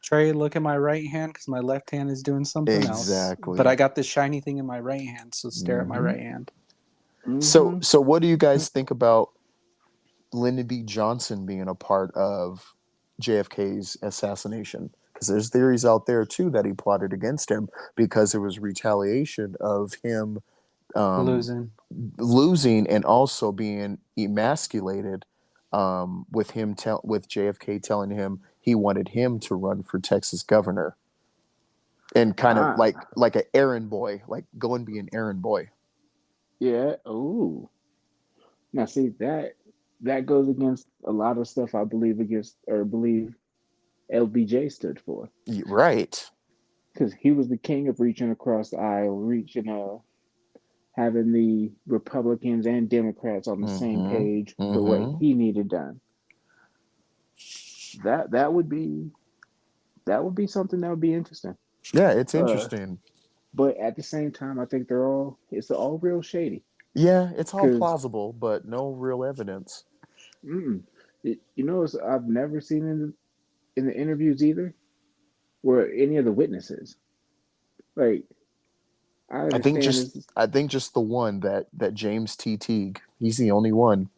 Trey, look at my right hand because my left hand is doing something else. But Exactly. I got this shiny thing in my right hand, so stare at my Mm-hmm. right hand. So Mm-hmm. so what do you guys think about Lyndon B. Johnson being a part of JFK's assassination? Because there's theories out there too that he plotted against him because it was retaliation of him um, Losing. losing and also being emasculated with JFK telling him he wanted him to run for Texas governor and kind of Ah, like an errand boy, like go and be an errand boy. yeah. Ooh. Now see that goes against a lot of stuff I believe against or believe LBJ stood for. Right. Because he was the king of reaching across the aisle, reaching having the Republicans and Democrats on the same Mm-hmm. page for what Mm-hmm. he needed done. That would be something that would be interesting. Yeah, it's Uh, interesting. but at the same time, I think it's all real shady. Yeah, it's all Because plausible, but no real evidence. I've never seen in the interviews either were any of the witnesses. Like I I think understand just this. I think just the one that James T. Teague. He's the only one,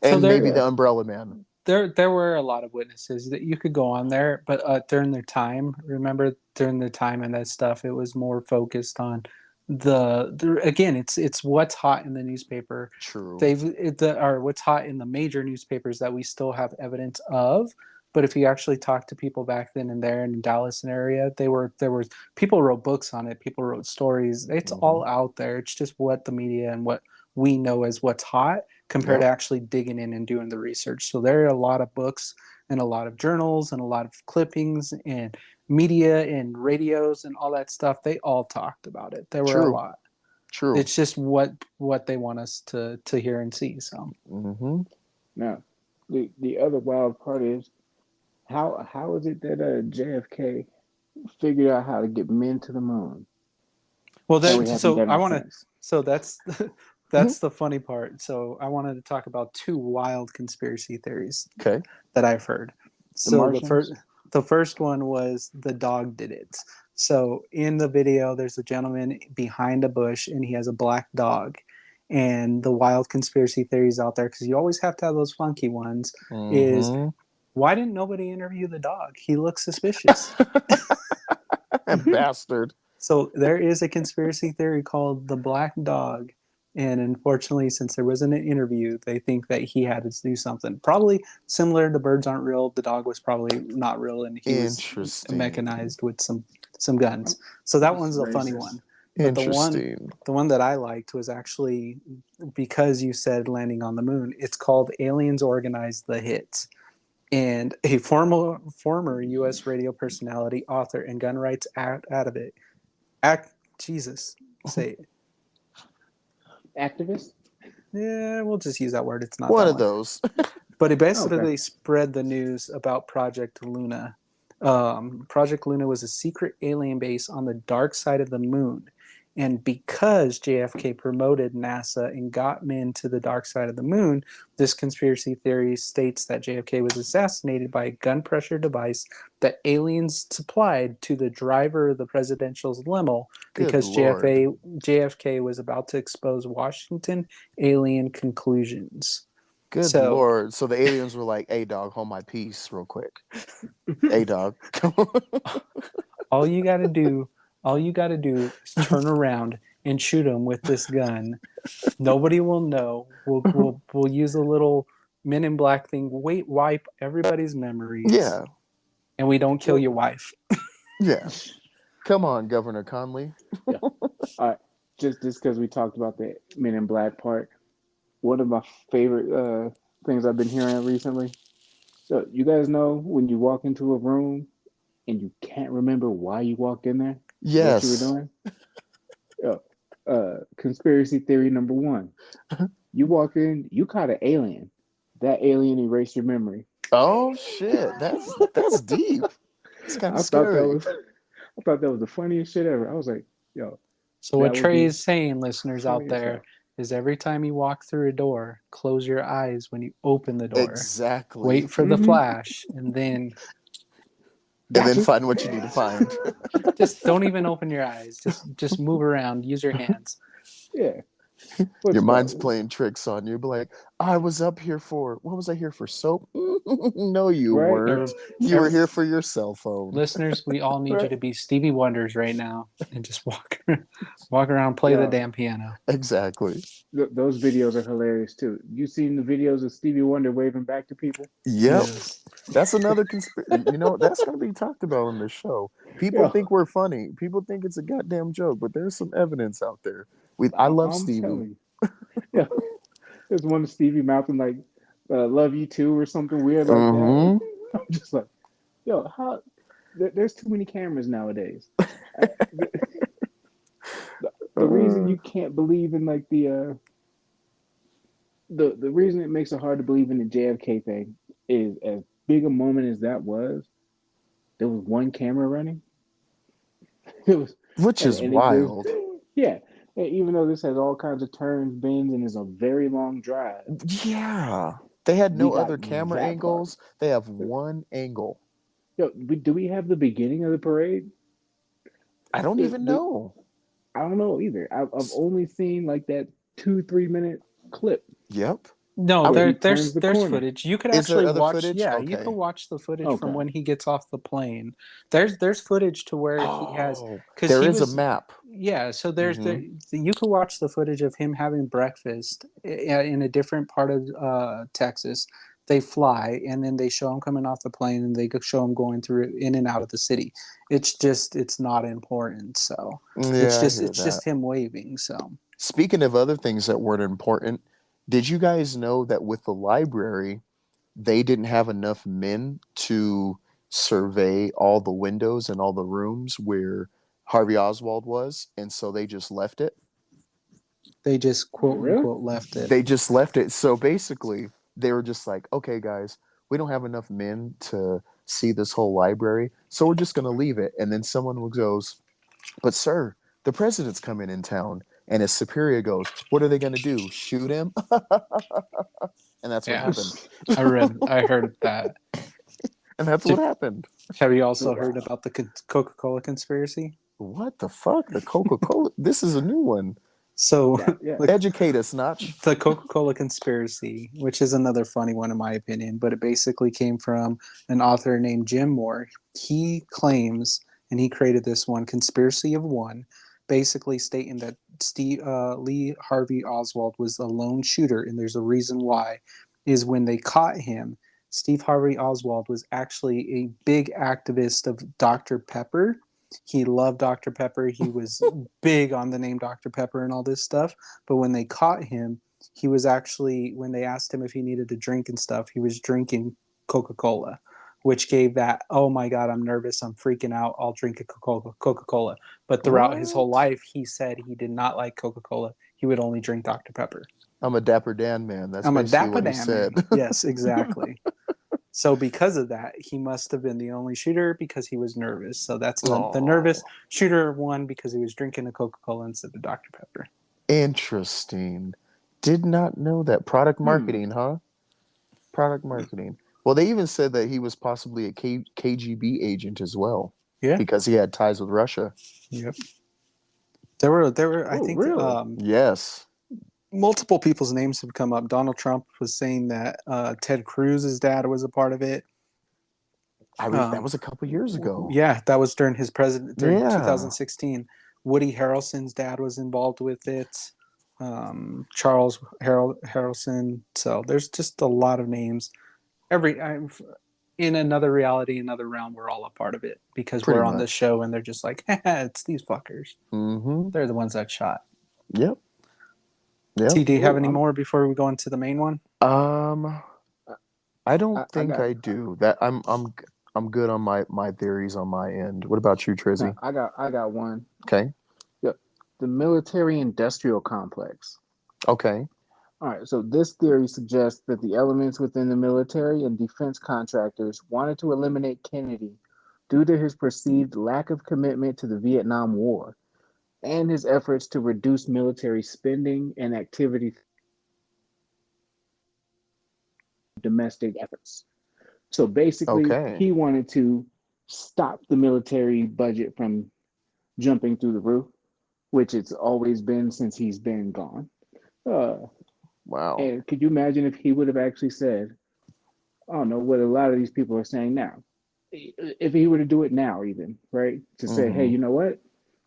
So and maybe Yeah, the Umbrella Man. there were a lot of witnesses that you could go on there, but during their time, remember during the time and that stuff, it was more focused on the again, it's what's hot in the newspaper. True. Or what's hot in the major newspapers that we still have evidence of. But if you actually talk to people back then and there in Dallas and area, there was people wrote books on it, people wrote stories. It's Mm-hmm. all out there. It's just what the media and what we know as what's hot compared to Yep. actually digging in and doing the research. So there are a lot of books and a lot of journals and a lot of clippings and media and radios and all that stuff. They all talked about it. There were a True. lot. True. It's just what they want us to hear and see. So Mm-hmm. now the other wild part is how is it that JFK figured out how to get men to the moon well, and we haven't so done I it want to. since? So that's the funny part. So I wanted to talk about two wild conspiracy theories Okay. that I've heard. The So Martians. the first one was the dog did it. So in the video, there's a gentleman behind a bush and he has a black dog. And the wild conspiracy theories out there, because you always have to have those funky ones, is Mm-hmm. why didn't nobody interview the dog? He looks suspicious. Bastard. So there is a conspiracy theory called the black dog. And unfortunately, since there wasn't an interview, they think that he had to do something. Probably similar to birds aren't real. The dog was probably not real, and he was Interesting. mechanized with some guns. So that one's It's a funny racist. one. But Interesting. the one that I liked was actually because you said landing on the moon. It's called Aliens Organize the Hits. And a former U.S. radio personality, author, and gun rights advocate, Jesus, say it. Activist? Yeah, we'll just use that word. It's not One that of one. those. But it Okay. basically spread the news about Project Luna. Project Luna was a secret alien base on the dark side of the moon. And because JFK promoted NASA and got men to the dark side of the moon, this conspiracy theory states that JFK was assassinated by a gun pressure device that aliens supplied to the driver of the presidential limo Good because Lord. JFK was about to expose Washington alien conclusions. Good So Lord. So the aliens were like, hey, dog, hold my peace real quick. Hey, dog. Come on. all you got to do is turn around and shoot him with this gun. Nobody will know. We'll use a little Men in Black thing. Wipe everybody's memories. Yeah. And we don't kill your wife. Yeah. Come on, Governor Conley. Yeah. All right. Just because we talked about the Men in Black part, one of my favorite things I've been hearing recently. So you guys know when you walk into a room and you can't remember why you walked in there, what you were Yes. doing? Conspiracy theory number one. You walk in, you caught an alien. That alien erased your memory. Oh shit. That's deep. It's kind of I thought that scary. was I thought that was the funniest shit ever. I was like, yo, So what that would Trey be is saying, listeners out funny as there, hell. is every time you walk through a door, close your eyes when you open the door. Exactly. Wait for the flash, and then And then Gotcha. find what you need to find. just don't even open your eyes. Just move around. Use your hands. Yeah. What Your you mind's call playing tricks on you. Be like, I was up here for what was I here for? Soap? No, you Right? weren't. You were here for your cell phone. Listeners, we all need you Right. to be Stevie Wonders right now and just walk around, play the Yo, damn piano. Exactly. those videos are hilarious too. You seen the videos of Stevie Wonder waving back to people? Yep. Yes. That's another conspiracy. You know, that's going to be talked about in the show. People Yo, think we're funny. People think it's a goddamn joke, but there's some evidence out there. I love I'm Stevie. telling you. Yeah, there's one of Stevie mouthing like "Love You Too" or something weird like that. Mm-hmm. I'm just like, yo, how? There's too many cameras nowadays. Uh, the, the reason you can't believe in like the reason it makes it hard to believe in the JFK thing is as big a moment as that was. There was one camera running. It was, Which is and it there's wild. yeah. And even though this has all kinds of turns, bends, and is a very long drive, Yeah. They had we no got other camera that far. angles. They have one angle. Yo, do we have the beginning of the parade? I don't The, even the, know. I don't know either. I've only seen like that 2-3 minute clip Yep. No, I where would, he turns the there's corner. footage. You could is there actually other watch. footage? Yeah, you could Okay. watch the footage from Okay. when he gets off the plane. There's footage to where he has Oh, because there he is a was map. yeah. So Hmm. you could watch the footage of him having breakfast in a different part of Texas. They fly and then they show him coming off the plane and they show him going through in and out of the city. It's not important. So Yeah, I hear it's that. just him waving. So Speaking of other things that weren't important, did you guys know that with the library, they didn't have enough men to survey all the windows and all the rooms where Harvey Oswald was, and so they just left it? they just quote Really? unquote left it. They just left it. So basically, they were just like, okay, guys, we don't have enough men to see this whole library, so we're just going to leave it. And then someone goes, but sir, the president's coming in town. And his superior goes, what are they going to do? Shoot him? And that's what Yeah, happened. I heard that. And that's what Did, happened. have you also heard Wow. about the Coca-Cola conspiracy? What the fuck? The Coca-Cola? This is a new one. So, Yeah. like Educate us, Notch. the Coca-Cola conspiracy, which is another funny one in my opinion, but it basically came from an author named Jim Moore. He claims, and he created this one, Conspiracy of One, basically stating that Lee Harvey Oswald was a lone shooter, and there's a reason why. Is when they caught him, Steve Harvey Oswald was actually a big activist of Dr. Pepper, He loved Dr. Pepper. He was big on the name Dr. Pepper and all this stuff. But when they caught him, he was actually, when they asked him if he needed to drink and stuff, he was drinking Coca-Cola, which gave that, oh my God, I'm nervous, I'm freaking out, I'll drink a Coca-Cola. But throughout his whole life, he said he did not like Coca-Cola. He would only drink Dr. Pepper. I'm a Dapper Dan man. That's I'm a basically Dapper what he Dan said. man. Yes, exactly. So because of that, he must have been the only shooter because he was nervous. So that's the nervous shooter won because he was drinking a Coca-Cola instead of Dr. Pepper. Interesting. Did not know that. Product marketing, huh? Product marketing. Well, they even said that he was possibly a KGB agent as well. Yeah. Because he had ties with Russia. Yep. There were I think really? Yes. multiple people's names have come up. Donald Trump was saying that Ted Cruz's dad was a part of it. That was a couple years ago. Yeah, that was during his president during Yeah. 2016. Woody Harrelson's dad was involved with it. Charles Harrelson. So there's just a lot of names. In another reality, another realm, we're all a part of it because Pretty we're on much. this show and they're just like, it's these fuckers. Mm-hmm. They're the ones that shot. Yep. Yep. T, do you have any more before we go into the main one? I don't think I do. That I'm good on my theories on my end. What about you, Trizzy? I got one. Okay. Yep. The military-industrial complex. Okay. All right, so this theory suggests that the elements within the military and defense contractors wanted to eliminate Kennedy due to his perceived lack of commitment to the Vietnam War and his efforts to reduce military spending and activity domestic efforts. So basically, he wanted to stop the military budget from jumping through the roof, which it's always been since he's been gone. Wow. And could you imagine if he would have actually said, I don't know what a lot of these people are saying now. If he were to do it now, even, right? To say, hey, you know what?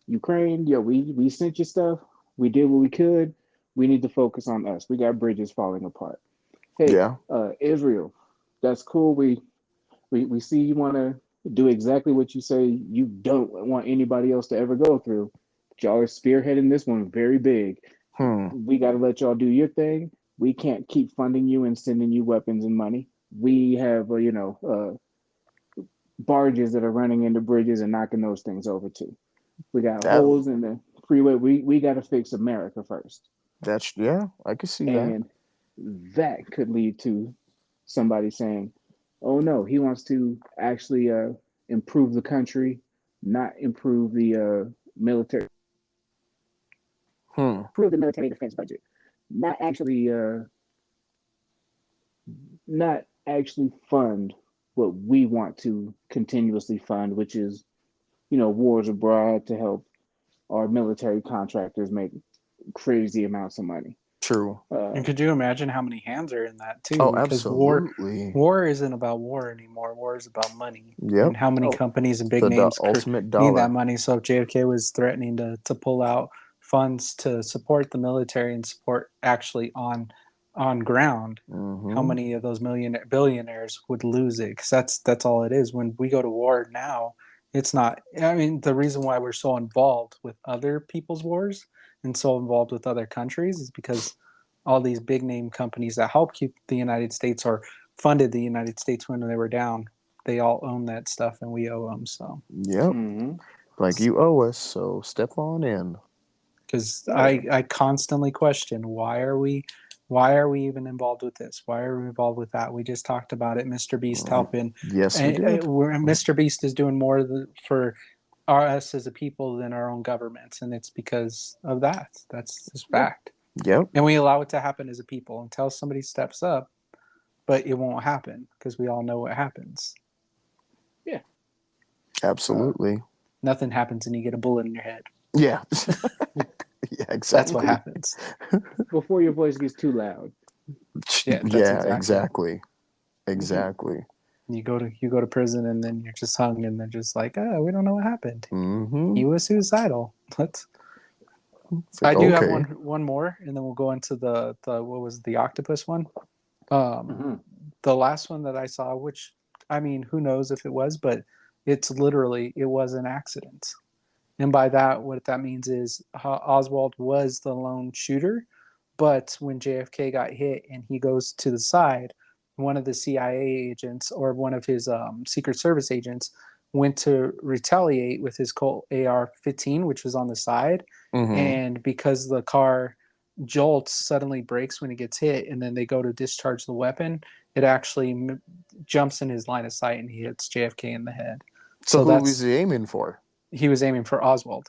Ukraine, we sent you stuff. We did what we could. We need to focus on us. We got bridges falling apart. Hey, Israel, that's cool. We see you want to do exactly what you say you don't want anybody else to ever go through. But y'all are spearheading this one very big. We got to let y'all do your thing. We can't keep funding you and sending you weapons and money. We have, barges that are running into bridges and knocking those things over too. We got holes in the freeway. We got to fix America first. I can see that. And that could lead to somebody saying, oh no, he wants to actually improve the country, not improve the military. Improve the military defense budget, not actually fund what we want to continuously fund, which is, wars abroad to help our military contractors make crazy amounts of money. True. And could you imagine how many hands are in that too? Oh, because absolutely. War isn't about war anymore. War is about money. Yep. And how many companies and big names need that money. So if JFK was threatening to pull out funds to support the military and support actually on ground, how many of those billionaires would lose it? Because that's all it is. When we go to war now, it's not. I mean, the reason why we're so involved with other people's wars and so involved with other countries is because all these big name companies that help keep the United States or funded the United States when they were down, they all own that stuff and we owe them. So like you owe us, so step on in. Because I constantly question why are we even involved with this? Why are we involved with that? We just talked about it. Mr. Beast helping. Yes, we did. Mr. Beast is doing more for us as a people than our own governments, and it's because of that. That's just fact. Yep. And we allow it to happen as a people until somebody steps up, but it won't happen because we all know what happens. Yeah. Absolutely. Nothing happens and you get a bullet in your head. Yeah. Yeah, exactly. That's what happens. Before your voice gets too loud. Yeah, exactly. Exactly. You go to prison and then you're just hung and they're just like, oh, we don't know what happened. Mm-hmm. He was suicidal. I do have one more, and then we'll go into the what was the octopus one. The last one that I saw, which I mean, who knows if it was, but It's literally, it was an accident. And by that, what that means is Oswald was the lone shooter, but when JFK got hit and he goes to the side, one of the CIA agents or one of his Secret Service agents went to retaliate with his Colt AR-15, which was on the side. And because the car jolts, suddenly brakes when it gets hit, and then they go to discharge the weapon, it actually jumps in his line of sight and he hits JFK in the head. So who was he aiming for? He was aiming for Oswald.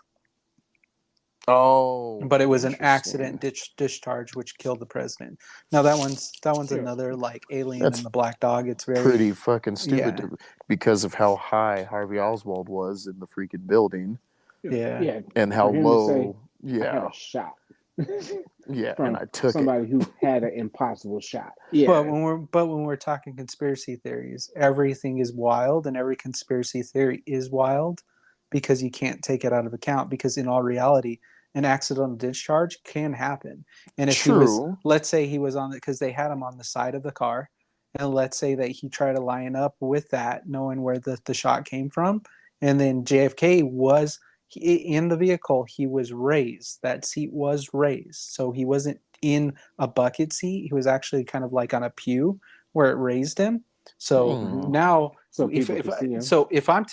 Oh, but it was an accident discharge which killed the president. Now that one's another like Alien and the Black Dog. It's very pretty fucking stupid because of how high Harvey Oswald was in the freaking building. Yeah. And how low. I had a shot. From and I took somebody who had an impossible shot. Yeah. But when we're talking conspiracy theories, everything is wild, and every conspiracy theory is wild because you can't take it out of account. Because in all reality, an accidental discharge can happen. And if he was, let's say he was on it because they had him on the side of the car, and let's say that he tried to line up with that, knowing where the shot came from, and then JFK was in the vehicle, he was raised. That seat was raised. So he wasn't in a bucket seat. He was actually kind of like on a pew where it raised him. So now, if I'm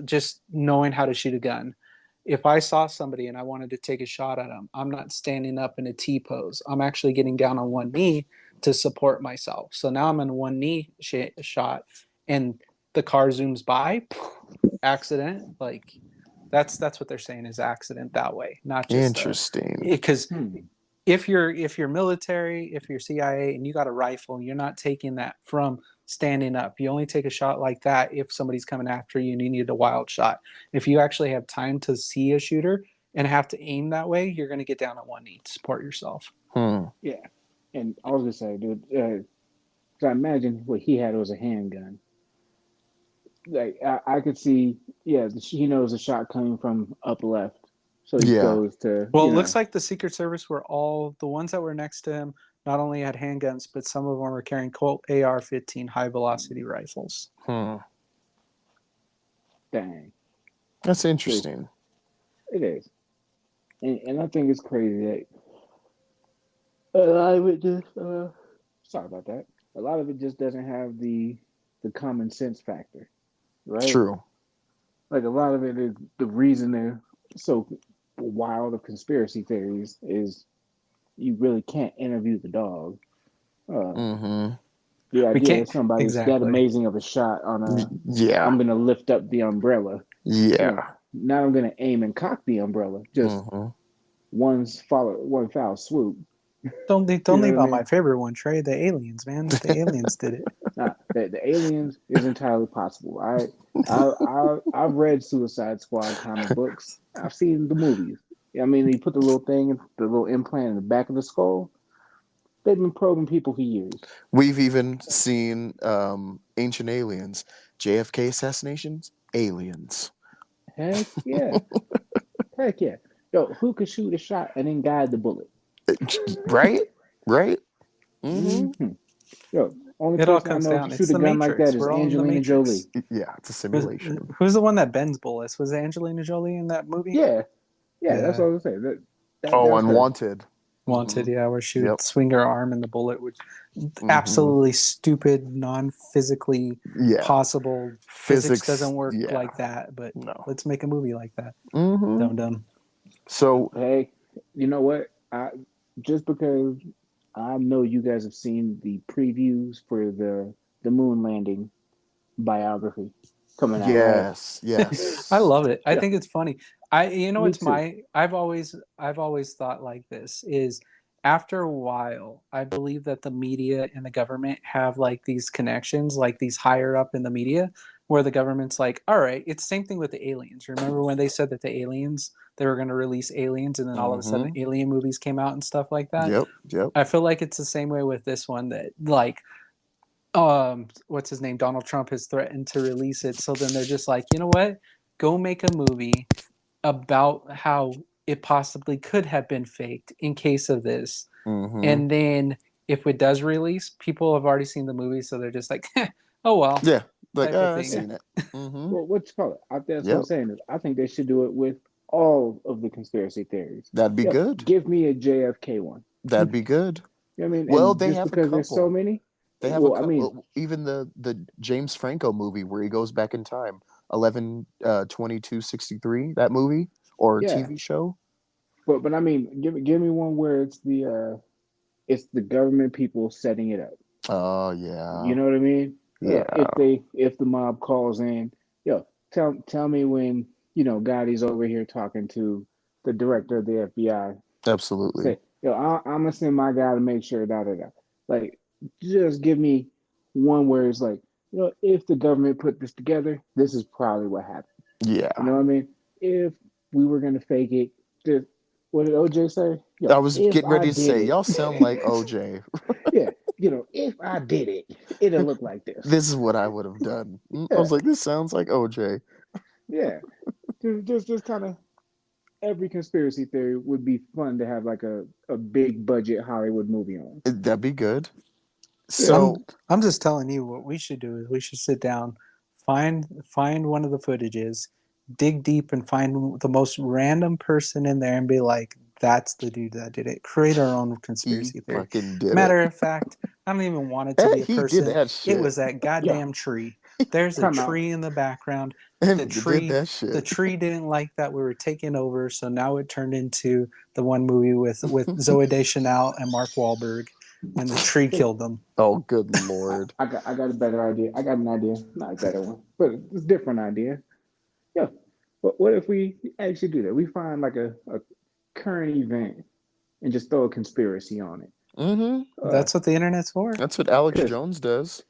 just knowing how to shoot a gun, if I saw somebody and I wanted to take a shot at them, I'm not standing up in a T pose. I'm actually getting down on one knee to support myself. So now I'm in one knee shot, and the car zooms by, accident. Like that's what they're saying is accident that way, not just interesting. Because if you're military, if you're CIA and you got a rifle, you're not taking that from standing up. You only take a shot like that if somebody's coming after you and you need a wild shot. If you actually have time to see a shooter and have to aim that way, you're going to get down on one knee to support yourself. Yeah. And I was gonna say, dude, so I imagine what he had was a handgun. Like I could see, he knows a shot coming from up left, so he goes to. Well, it looks like the Secret Service were all the ones that were next to him. Not only had handguns, but some of them were carrying Colt AR-15 high velocity rifles. Dang, that's interesting. It is, and I think it's crazy that a lot of it just. Sorry about that. A lot of it just doesn't have the common sense factor. Right? True. Like a lot of it is the reason they're so wild of conspiracy theories is you really can't interview the dog. The idea that somebody's that amazing of a shot on a I'm gonna lift up the umbrella. Now I'm gonna aim and cock the umbrella. Just one foul swoop. Don't leave out my favorite one, Trey. The aliens, man. The aliens did it. Nah, the aliens is entirely possible. I've read Suicide Squad comic books. I've seen the movies. I mean, they put the little implant in the back of the skull. They've been probing people for years. We've even seen Ancient Aliens, JFK assassinations, aliens. Heck yeah. Heck yeah. Yo, who could shoot a shot and then guide the bullet? Right? Yo, only it all comes down. Shoot a gun like that is Angelina Jolie. Yeah, it's a simulation. Who's the one that bends bullets? Was it Angelina Jolie in that movie? Yeah, that's what I was saying. Unwanted. Wanted, where she would swing her arm and the bullet would absolutely stupid, non-physically possible. Physics doesn't work like that, but let's make a movie like that. Dumb. So hey, you know what? Just because I know you guys have seen the previews for the moon landing biography coming out. Yes. I love it. I think it's funny. I've always thought like this is after a while, I believe that the media and the government have like these connections, like these higher up in the media, where the government's like, all right, it's the same thing with the aliens. Remember when they said that they were going to release aliens, and then all of a sudden alien movies came out and stuff like that? Yep. I feel like it's the same way with this one, that like, what's his name? Donald Trump has threatened to release it. So then they're just like, you know what? Go make a movie about how it possibly could have been faked in case of this. And then if it does release, people have already seen the movie, so they're just like, oh well. Like, type of I've thing. seen it. Mm-hmm. Well, what you call it? That's what I'm Yep. saying. Is I think they should do it with all of the conspiracy theories. That'd be Yeah, good. give me a JFK one. That'd be good. You know what I mean? Well, And they just have a because there's so couple. many, They have a well, I mean, couple. Even the James Franco movie where he goes back in time, 11/22/63. That movie or yeah. TV show. But I mean, give me one where it's the government people setting it up. Oh yeah, You know what I mean? yeah, If the mob calls in, tell me when Gotti's over here talking to the director of the FBI. absolutely. Say, I'm gonna send my guy to make sure da. Like, just give me one where it's like, if the government put this together, this is probably what happened. You Yeah, know what I mean? If we were gonna fake it, just, what did OJ say? I was If getting I ready to did say it, y'all sound like OJ. yeah, if I did it, it'll look like this. This is what I would have done. I Yeah, was like, this sounds like OJ. yeah. Just kind of every conspiracy theory would be fun to have like a big budget Hollywood movie on. That'd be good. Yeah. I'm So I'm just telling you what we should do is we should sit down, find one of the footages, dig deep and find the most random person in there and be like, that's the dude that did it. Create our own he conspiracy theory. fucking did it. Matter of fact, I don't even want it to be a He did person. that It shit. was that Yeah. goddamn tree. There's a Time out. tree in the background. The And did tree that the shit. tree didn't like that we were taking over, so now it turned into the one movie with Zoe Deschanel and Mark Wahlberg when the tree Hey, killed them. Oh, good I, lord. I got a better idea. I got an idea, not a better one, but it's a different idea. Yeah. But what if we actually do that? We find like a current event and just throw a conspiracy on it. Mm-hmm. Uh, That's what the internet's for. That's what Alex cause Jones does.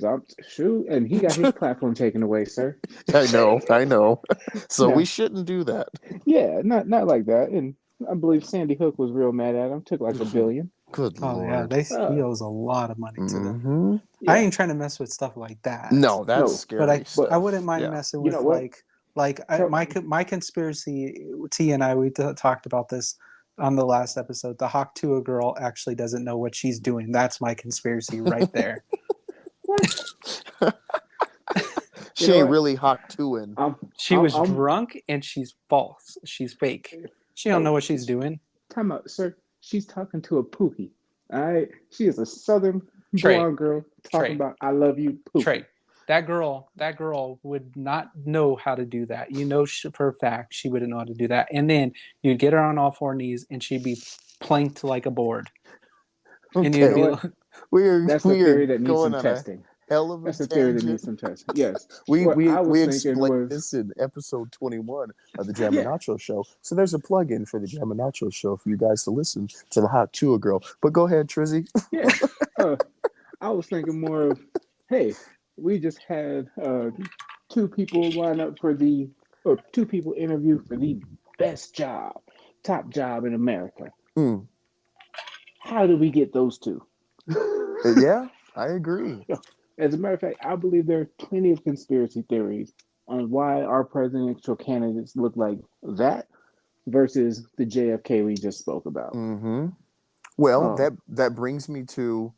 I'm shoot, and he got his platform taken away, sir. I know, I know. So we Now, shouldn't do that. yeah, not like that. And I believe Sandy Hook was real mad at him. Took like a billion. Good Oh yeah, lord. he Uh, owes a lot of money to them. Mm-hmm. I yeah, ain't trying to mess with stuff like that, No, that's no, but scary but I wouldn't stuff. mind Yeah. messing you know with what? Tell my conspiracy. T and I talked about this on the last episode. The Hawk Tuah girl actually doesn't know what she's doing. That's my conspiracy right there. what? You She know ain't what? really hot to in. I'm She I'm was I'm drunk and she's false. She's fake. She don't know oh, what she's doing. time out, sir. She's talking to a pookie. All right, she is a southern Trey, blonde girl talking Trey, about "I love you" Trey. pookie. That girl would not know how to do that. You know for a fact she wouldn't know how to do that. And then you'd get her on all four knees and she'd be planked like a board. And You you'd know Okay. be what? like, That's the We are theory that needs going some on a testing. hell of a That's the theory that tangent. needs some testing. Yes. We What we I was we thinking explained was, this in episode 21 of the Jam and yeah, Nacho show. So there's a plug in for the Jam and Nacho show for you guys to listen to the Hot Tua girl. But go ahead, Trizzy. yeah. Uh, I was thinking more of, hey, we just had two people line up or two people interview for the best job, top job in America. Mm. How do we get those two? Yeah, I agree. As a matter of fact, I believe there are plenty of conspiracy theories on why our presidential candidates look like that versus the JFK we just spoke about. Mm-hmm. Well, Oh, that brings me to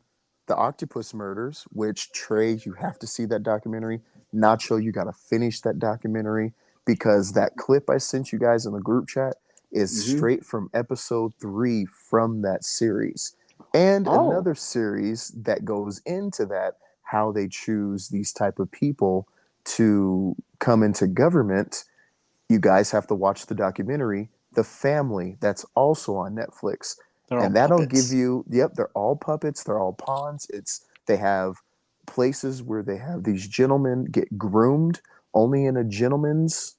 the octopus murders, which Trey, you have to see that documentary. Nacho, you got to finish that documentary because that clip I sent you guys in the group chat is mm-hmm. straight from episode 3 from that series. And Oh, another series that goes into that, how they choose these type of people to come into government. You guys have to watch the documentary The Family, that's also on Netflix. they're all And that'll give puppets. you, yep, they're all puppets, they're all pawns. They have places where they have these gentlemen get groomed only in a gentleman's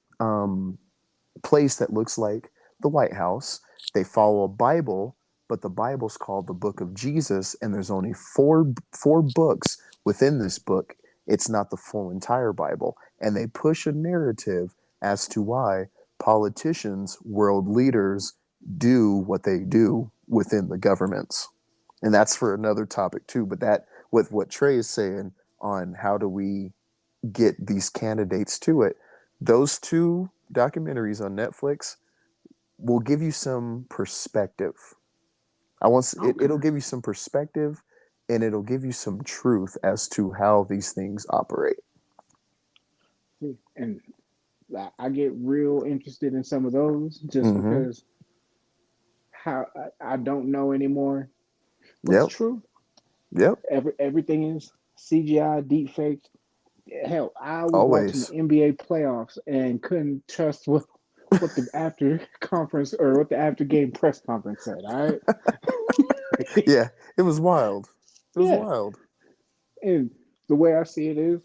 place that looks like the White House. They follow a Bible, but the Bible's called the Book of Jesus, and there's only four books within this book. It's not the full entire Bible, and they push a narrative as to why politicians, world leaders, do what they do within the governments. And that's for another topic too. But that with what Trey is saying on how do we get these candidates to it, those two documentaries on Netflix will give you some perspective. okay. It'll give you some perspective, and it'll give you some truth as to how these things operate. And I get real interested in some of those just Mm-hmm. because how I don't know anymore what's Yep. true. Yep. Everything is CGI, deep faked. Hell, I was watching the Always. NBA playoffs and couldn't trust what the after conference or what the after game press conference said. All right. Yeah. It was wild. It was Yeah. wild. And the way I see it is,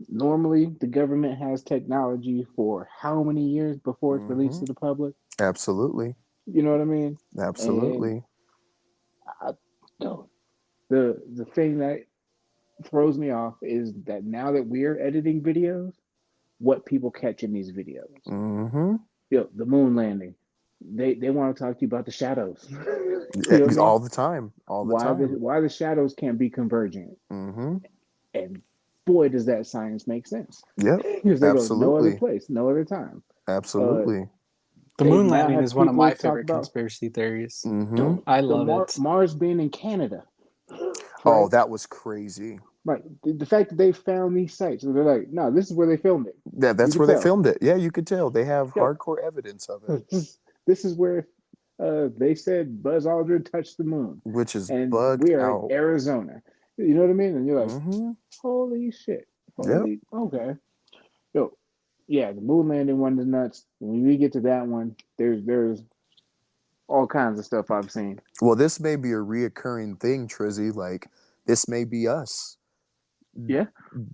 normally the government has technology for how many years before it's released Mm-hmm. to the public? Absolutely. You know what I mean? And Absolutely. I no, the thing that throws me off is that now that we're editing videos, what people catch in these videos. Mm-hmm. The moon landing. They want to talk to you about the shadows. You Yeah, know what I mean? all the time. All the time. Why the shadows can't be convergent? Mm-hmm. And boy, does that science make sense. Yep. Because they go no other Absolutely. place, no other time. Uh, Absolutely. The they moon now landing have is one of people my talk favorite about conspiracy theories. Mm-hmm. I love it. Mars being in Canada, Oh, right? that was crazy. Right. The fact that they found these sites, and they're like, no, this is where they filmed it. Yeah, You that's can where they tell. filmed it. Yeah, you could tell. They have Yo, hardcore evidence of it, this is where they said Buzz Aldrin touched the moon, which is and bugged we are in out. Arizona. You know what I mean? And you're like, Mm-hmm. holy shit, Yep. holy okay. Yo, yeah, the moon landing one is nuts. When we get to that one, there's all kinds of stuff I've seen. Well, this may be a reoccurring thing, Trizzy. Like, this may be us Yeah,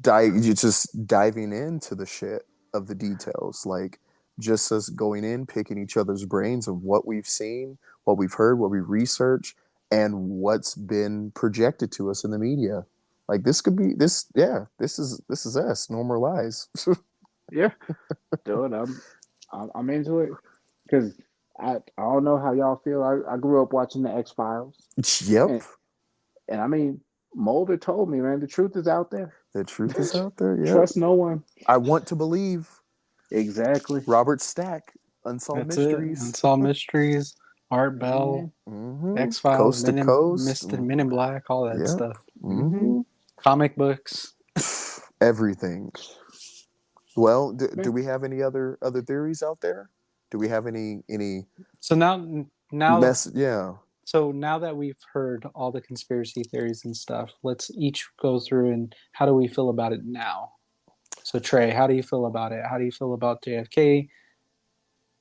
you just diving into the shit of the details. Like, just us going in, picking each other's brains of what we've seen, what we've heard, what we've researched, and what's been projected to us in the media. Like, this could be this. Yeah, this is us. Normal lies. yeah, dude, I'm into it because I don't know how y'all feel. I grew up watching the X Files, Yep. and I mean, Mulder told me, man, the truth is out there. The truth is out there. Yep. Trust no one. I want to believe. Exactly. Robert Stack, Unsolved That's it. Mysteries. Unsolved Mysteries, Art Bell, Man. Mm-hmm. X Files, Coast to Men coast. Men in Black, all that Yep. stuff. Mm-hmm. Mm-hmm. Comic books. Everything. Well, do Man. we have any other theories out there? Do we have any So now mess? Yeah. so now that we've heard all the conspiracy theories and stuff, let's each go through and how do we feel about it now? So Trey, how do you feel about it? How do you feel about JFK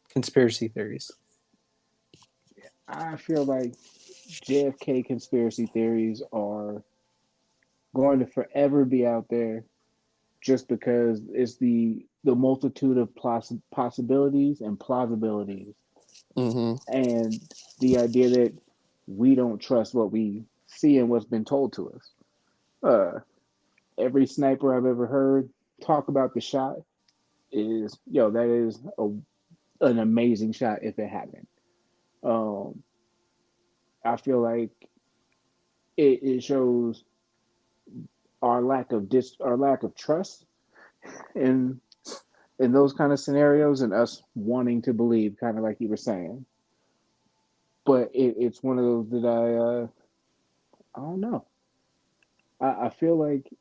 conspiracy theories? I feel like JFK conspiracy theories are going to forever be out there just because it's the multitude of possibilities and plausibilities, Mm-hmm. and the idea that we don't trust what we see and what's been told to us. Uh, every sniper I've ever heard talk about the shot is, that is an amazing shot if it happened. Um, I feel like it shows our lack of trust in those kind of scenarios and us wanting to believe, kind of like you were saying. But it's one of those that I don't know. I feel like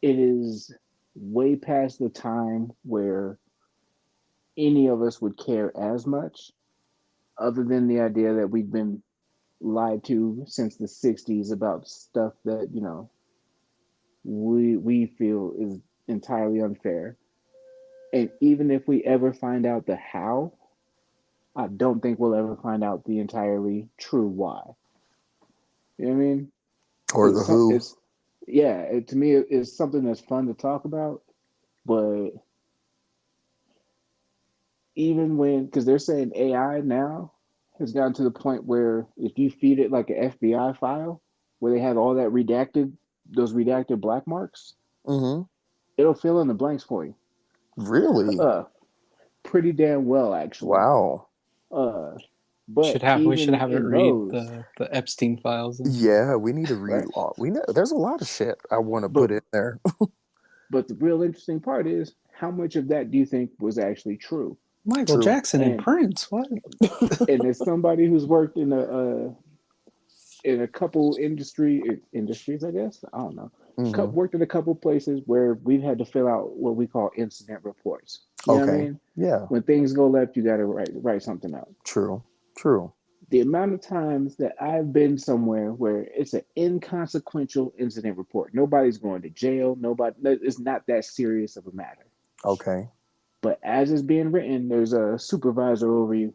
it is way past the time where any of us would care as much, other than the idea that we've been lied to since the 60s about stuff that, we feel is entirely unfair. And even if we ever find out the how, I don't think we'll ever find out the entirely true why. You know what I mean? Or the who. It's yeah, to me, it's something that's fun to talk about. But even when, because they're saying AI now has gotten to the point where if you feed it like an FBI file where they have all that those redacted black marks, Mm-hmm. it'll fill in the blanks for you. Really? Uh, Pretty damn well, actually. Wow. Uh, but We should even have it in read those, the Epstein files. And Yeah, we need to read. right? We know there's a lot of shit I want to put But in there. the real interesting part is how much of that do you think was actually true? Michael True. Jackson and And Prince. What? as somebody who's worked in in a couple industries, I guess. I don't know. Mm-hmm. Worked in a couple places where we've had to fill out what we call incident reports. You know what I Okay. mean? Yeah. When things go left, you got to write something out. True. True. The amount of times that I've been somewhere where it's an inconsequential incident report, nobody's going to jail, nobody, it's not that serious of a matter. Okay. But as it's being written, there's a supervisor over you.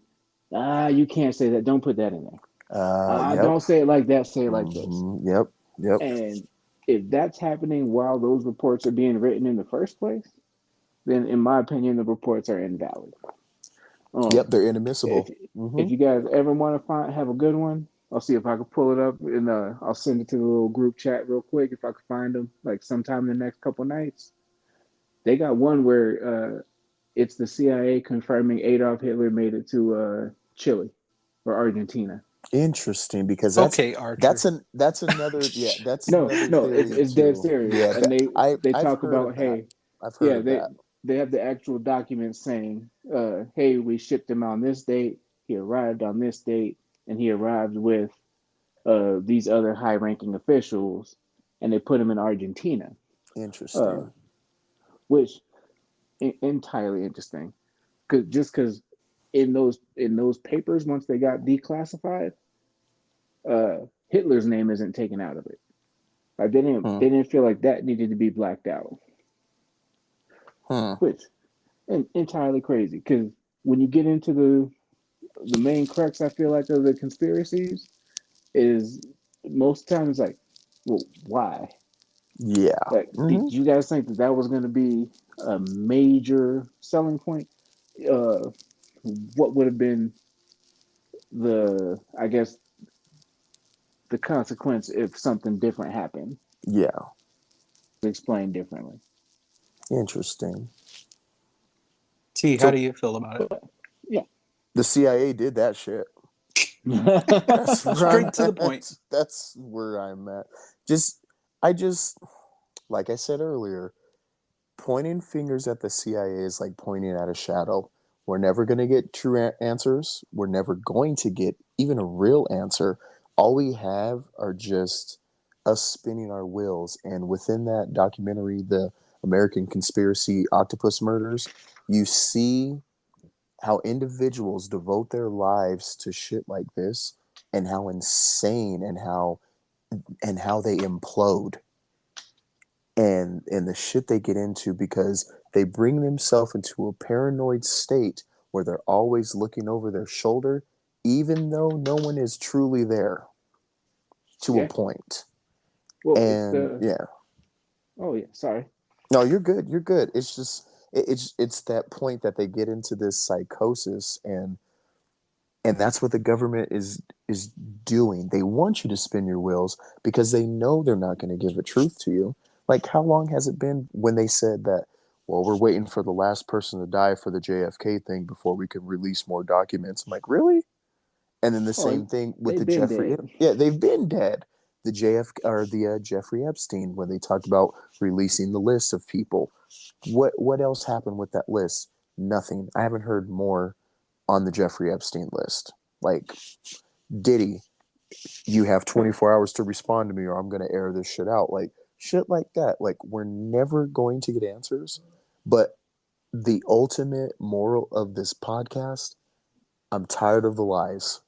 You can't say that. Don't put that in there. Yep. Don't say it like that. Say it like this. Mm-hmm. Yep. Yep. And if that's happening while those reports are being written in the first place, then in my opinion, the reports are invalid. Yep. Um, They're if inadmissible. Mm-hmm. if you guys ever want to have a good one, I'll see if I can pull it up and I'll send it to the little group chat real quick if I can find them like sometime in the next couple nights. They got one where it's the CIA confirming Adolf Hitler made it to Chile or Argentina. Interesting, because Okay, Archer. that's another that's No, another no, theory it's dead too. serious. Yeah, And they I've talk heard about, of that. hey, I've heard yeah, of that. they have the actual documents saying, hey, we shipped him on this date, he arrived on this date, and he arrived with these other high-ranking officials, and they put him in Argentina, uh, Interesting. which entirely interesting. Because in those papers, once they got declassified, Hitler's name isn't taken out of it. Like Hmm. they didn't feel like that needed to be blacked out, Hmm. which entirely crazy. Because when you get into the main crux, I feel like of the conspiracies is most times like, well, why? Yeah. Like, Mm-hmm. did you guys think that that was going to be a major selling point? Uh, what would have been I guess, the consequence if something different happened? Yeah. Explained differently. T, Interesting. how So do you feel about it? But yeah. the CIA did that shit. That's where I'm Straight to the point. at. That's where I'm at. Just I just like I said earlier, pointing fingers at the CIA is like pointing at a shadow. We're never going to get true answers. We're never going to get even a real answer. All we have are just us spinning our wheels. And within that documentary, The American Conspiracy Octopus Murders, you see how individuals devote their lives to shit like this, and how insane and how they implode, and the shit they get into, because they bring themselves into a paranoid state where they're always looking over their shoulder, even though no one is truly there, to a Yeah. point. Well, it's And the. yeah, Oh yeah. Sorry. no, you're good, you're good. It's just it's that point that they get into this psychosis, and that's what the government is doing. They want you to spin your wheels because they know they're not going to give the truth to you. Like, how long has it been when they said that, well, we're waiting for the last person to die for the JFK thing before we can release more documents? I'm like, really? And then the Oh, same thing with they've the been Jeffrey. dead. Yeah, they've been dead. The Jeffrey Epstein, when they talked about releasing the list of people. What else happened with that list? Nothing. I haven't heard more on the Jeffrey Epstein list. Like, Diddy, you have 24 hours to respond to me or I'm going to air this shit out. Like, shit like that. Like, we're never going to get answers. But the ultimate moral of this podcast, I'm tired of the lies.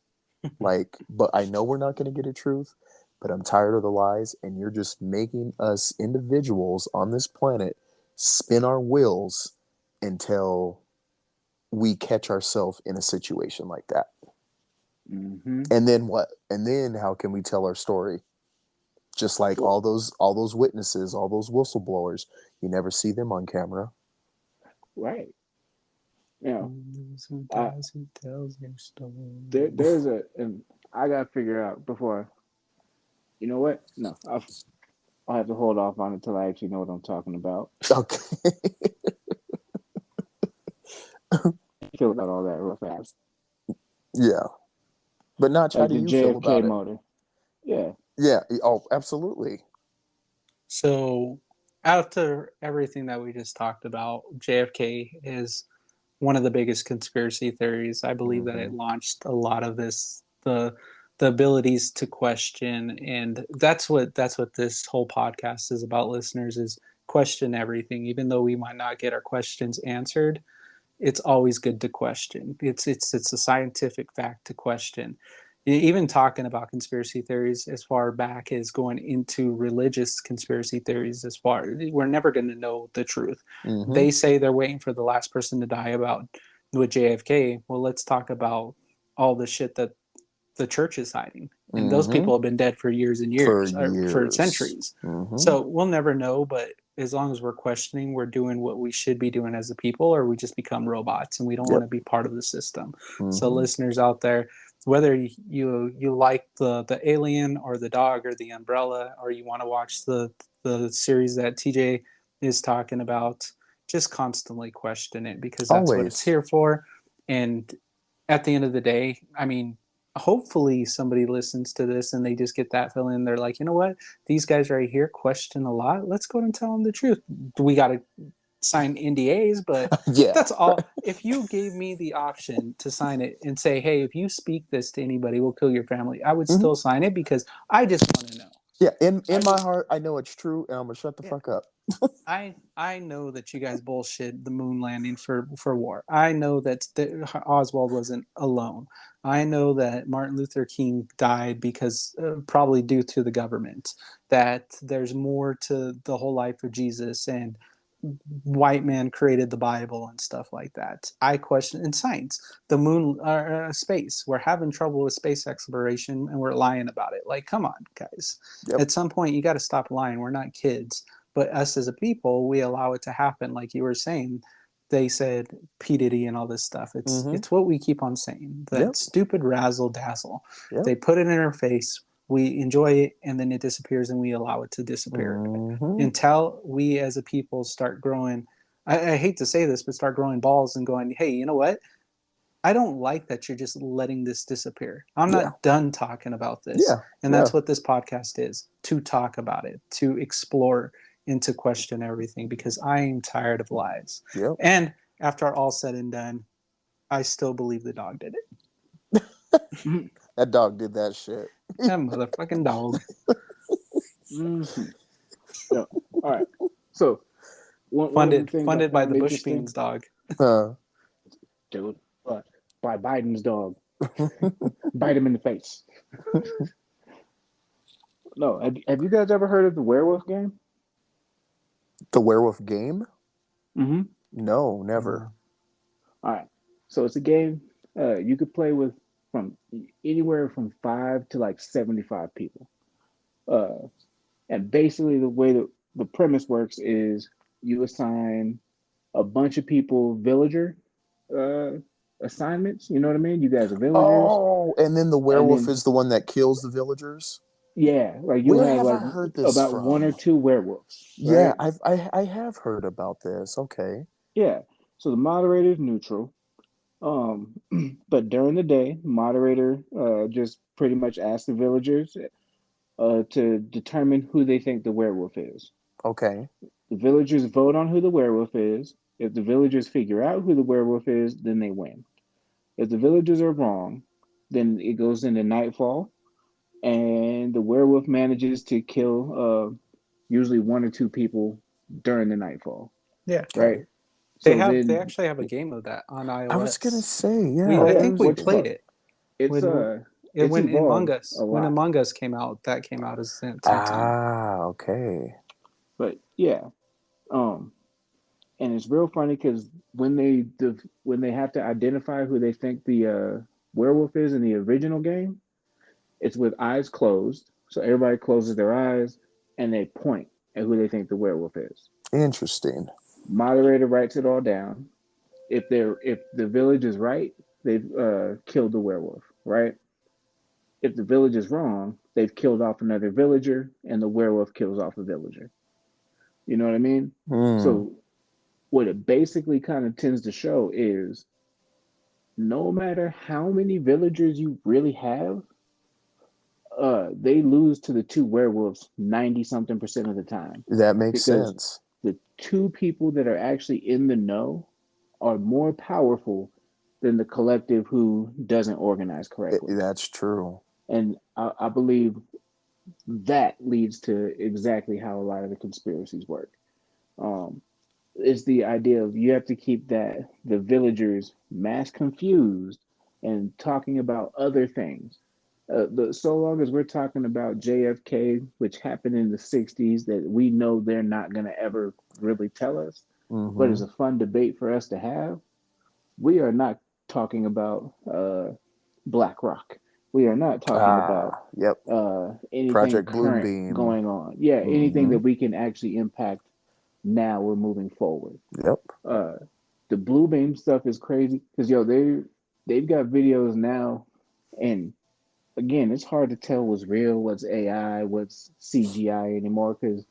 Like, but I know we're not going to get a truth, but I'm tired of the lies. And you're just making us individuals on this planet spin our wheels until we catch ourselves in a situation like that. Mm-hmm. And then what? And then how can we tell our story? Just like Well, all those witnesses, all those whistleblowers, you never see them on camera. right. You know, Who I dies, who tells your story? there's and I gotta figure out before. You know what? No, I'll have to hold off on it until I actually know what I'm talking about. Okay. Feel about all that real fast. Yeah. But Notch, how Like do the you feel JFK about it? motor. Yeah. Yeah. Oh, absolutely. So, after everything that we just talked about, JFK is one of the biggest conspiracy theories. I believe that Mm-hmm. it launched a lot of the the abilities to question, and that's what this whole podcast is about, listeners, is question everything. Even though we might not get our questions answered, it's always good to question. It's a scientific fact to question. Even talking about conspiracy theories as far back as going into religious conspiracy theories, as far, we're never going to know the truth. Mm-hmm. They say they're waiting for the last person to die about with JFK. Well, let's talk about all the shit that the church is hiding, and those people have been dead for years and years, for centuries. So we'll never know. But as long as we're questioning, we're doing what we should be doing as a people, or we just become robots and we don't want to be part of the system. So listeners out there, whether you like the alien or the dog or the umbrella, or you want to watch the series that TJ is talking about, just constantly question it, because that's what it's here for. And at the end of the day, I mean, hopefully somebody listens to this and they just get that feeling. They're like, you know what? These guys right here question a lot. Let's go and tell them the truth. We got to sign NDAs, but that's all. If you gave me the option to sign it and say, hey, if you speak this to anybody, we'll kill your family, I would still sign it, because I just want to know. Yeah, in my heart, I know it's true, and I'm gonna shut the fuck up. I know that you guys bullshit the moon landing for war. I know that Oswald wasn't alone. I know that Martin Luther King died because probably due to the government. That there's more to the whole life of Jesus, and white man created the Bible and stuff like that. I question in science, the moon, space. We're having trouble with space exploration, and we're lying about it. Like, come on, guys. At some point, you got to stop lying. We're not kids. But us as a people, we allow it to happen. Like you were saying, they said P. Diddy and all this stuff. It's what we keep on saying. That stupid razzle dazzle. They put it in our face. We enjoy it, and then it disappears, and we allow it to disappear. Until we as a people start growing, I hate to say this, but start growing balls and going, hey, you know what? I don't like that you're just letting this disappear. I'm not done talking about this. And that's what this podcast is, to talk about it, to explore and to question everything, because I am tired of lies. And after all said and done, I still believe the dog did it. That dog did that shit. That motherfucking dog. Yeah. All right. So, funded by the Bush Beans dog. Dude, by Biden's dog. Bite him in the face. No, have you guys ever heard of the werewolf game? The werewolf game? Mm-hmm. No, never. All right. So it's a game you could play with from anywhere from 5 to like 75 people. And basically the way that the premise works is you assign a bunch of people villager assignments. You know what I mean? You guys are villagers. Oh, and then the werewolf is the one that kills the villagers? Yeah, like you'll have like heard this about from? 1 or 2 werewolves. Yeah, right? I have heard about this. Okay. Yeah. So the moderator is neutral. But during the day, the moderator just pretty much asks the villagers to determine who they think the werewolf is. Okay. The villagers vote on who the werewolf is. If the villagers figure out who the werewolf is, then they win. If the villagers are wrong, then it goes into nightfall, and the werewolf manages to kill usually 1 or 2 people during the nightfall. Yeah. Right. They actually have a game of that on iOS. I was gonna say, yeah. I think we played it. It's when Among Us, when Among Us came out, that came out as the same time. Okay. But yeah, and it's real funny because when they have to identify who they think the werewolf is in the original game, it's with eyes closed. So everybody closes their eyes and they point at who they think the werewolf is. Interesting. Moderator writes it all down. If the village is right, they've killed the werewolf, right? If the village is wrong, they've killed off another villager, and the werewolf kills off a villager. You know what I mean? So what it basically kind of tends to show is no matter how many villagers you really have, they lose to the 2 werewolves 90-something% of the time. That makes sense. The 2 people that are actually in the know are more powerful than the collective who doesn't organize correctly. That's true. And I believe that leads to exactly how a lot of the conspiracies work. Um, it's the idea of you have to keep that the villagers mass confused and talking about other things. So long as we're talking about JFK, which happened in the 60s, that we know they're not going to ever really tell us, but Mm-hmm. it's a fun debate for us to have, we are not talking about Black Rock. We are not talking about Yep. anything Project current Bluebeam. going on. Yeah, anything Mm-hmm. that we can actually impact now or moving forward. Yep. Uh, the blue beam stuff is crazy because they've got videos now, and again, it's hard to tell what's real, what's AI, what's CGI anymore. Because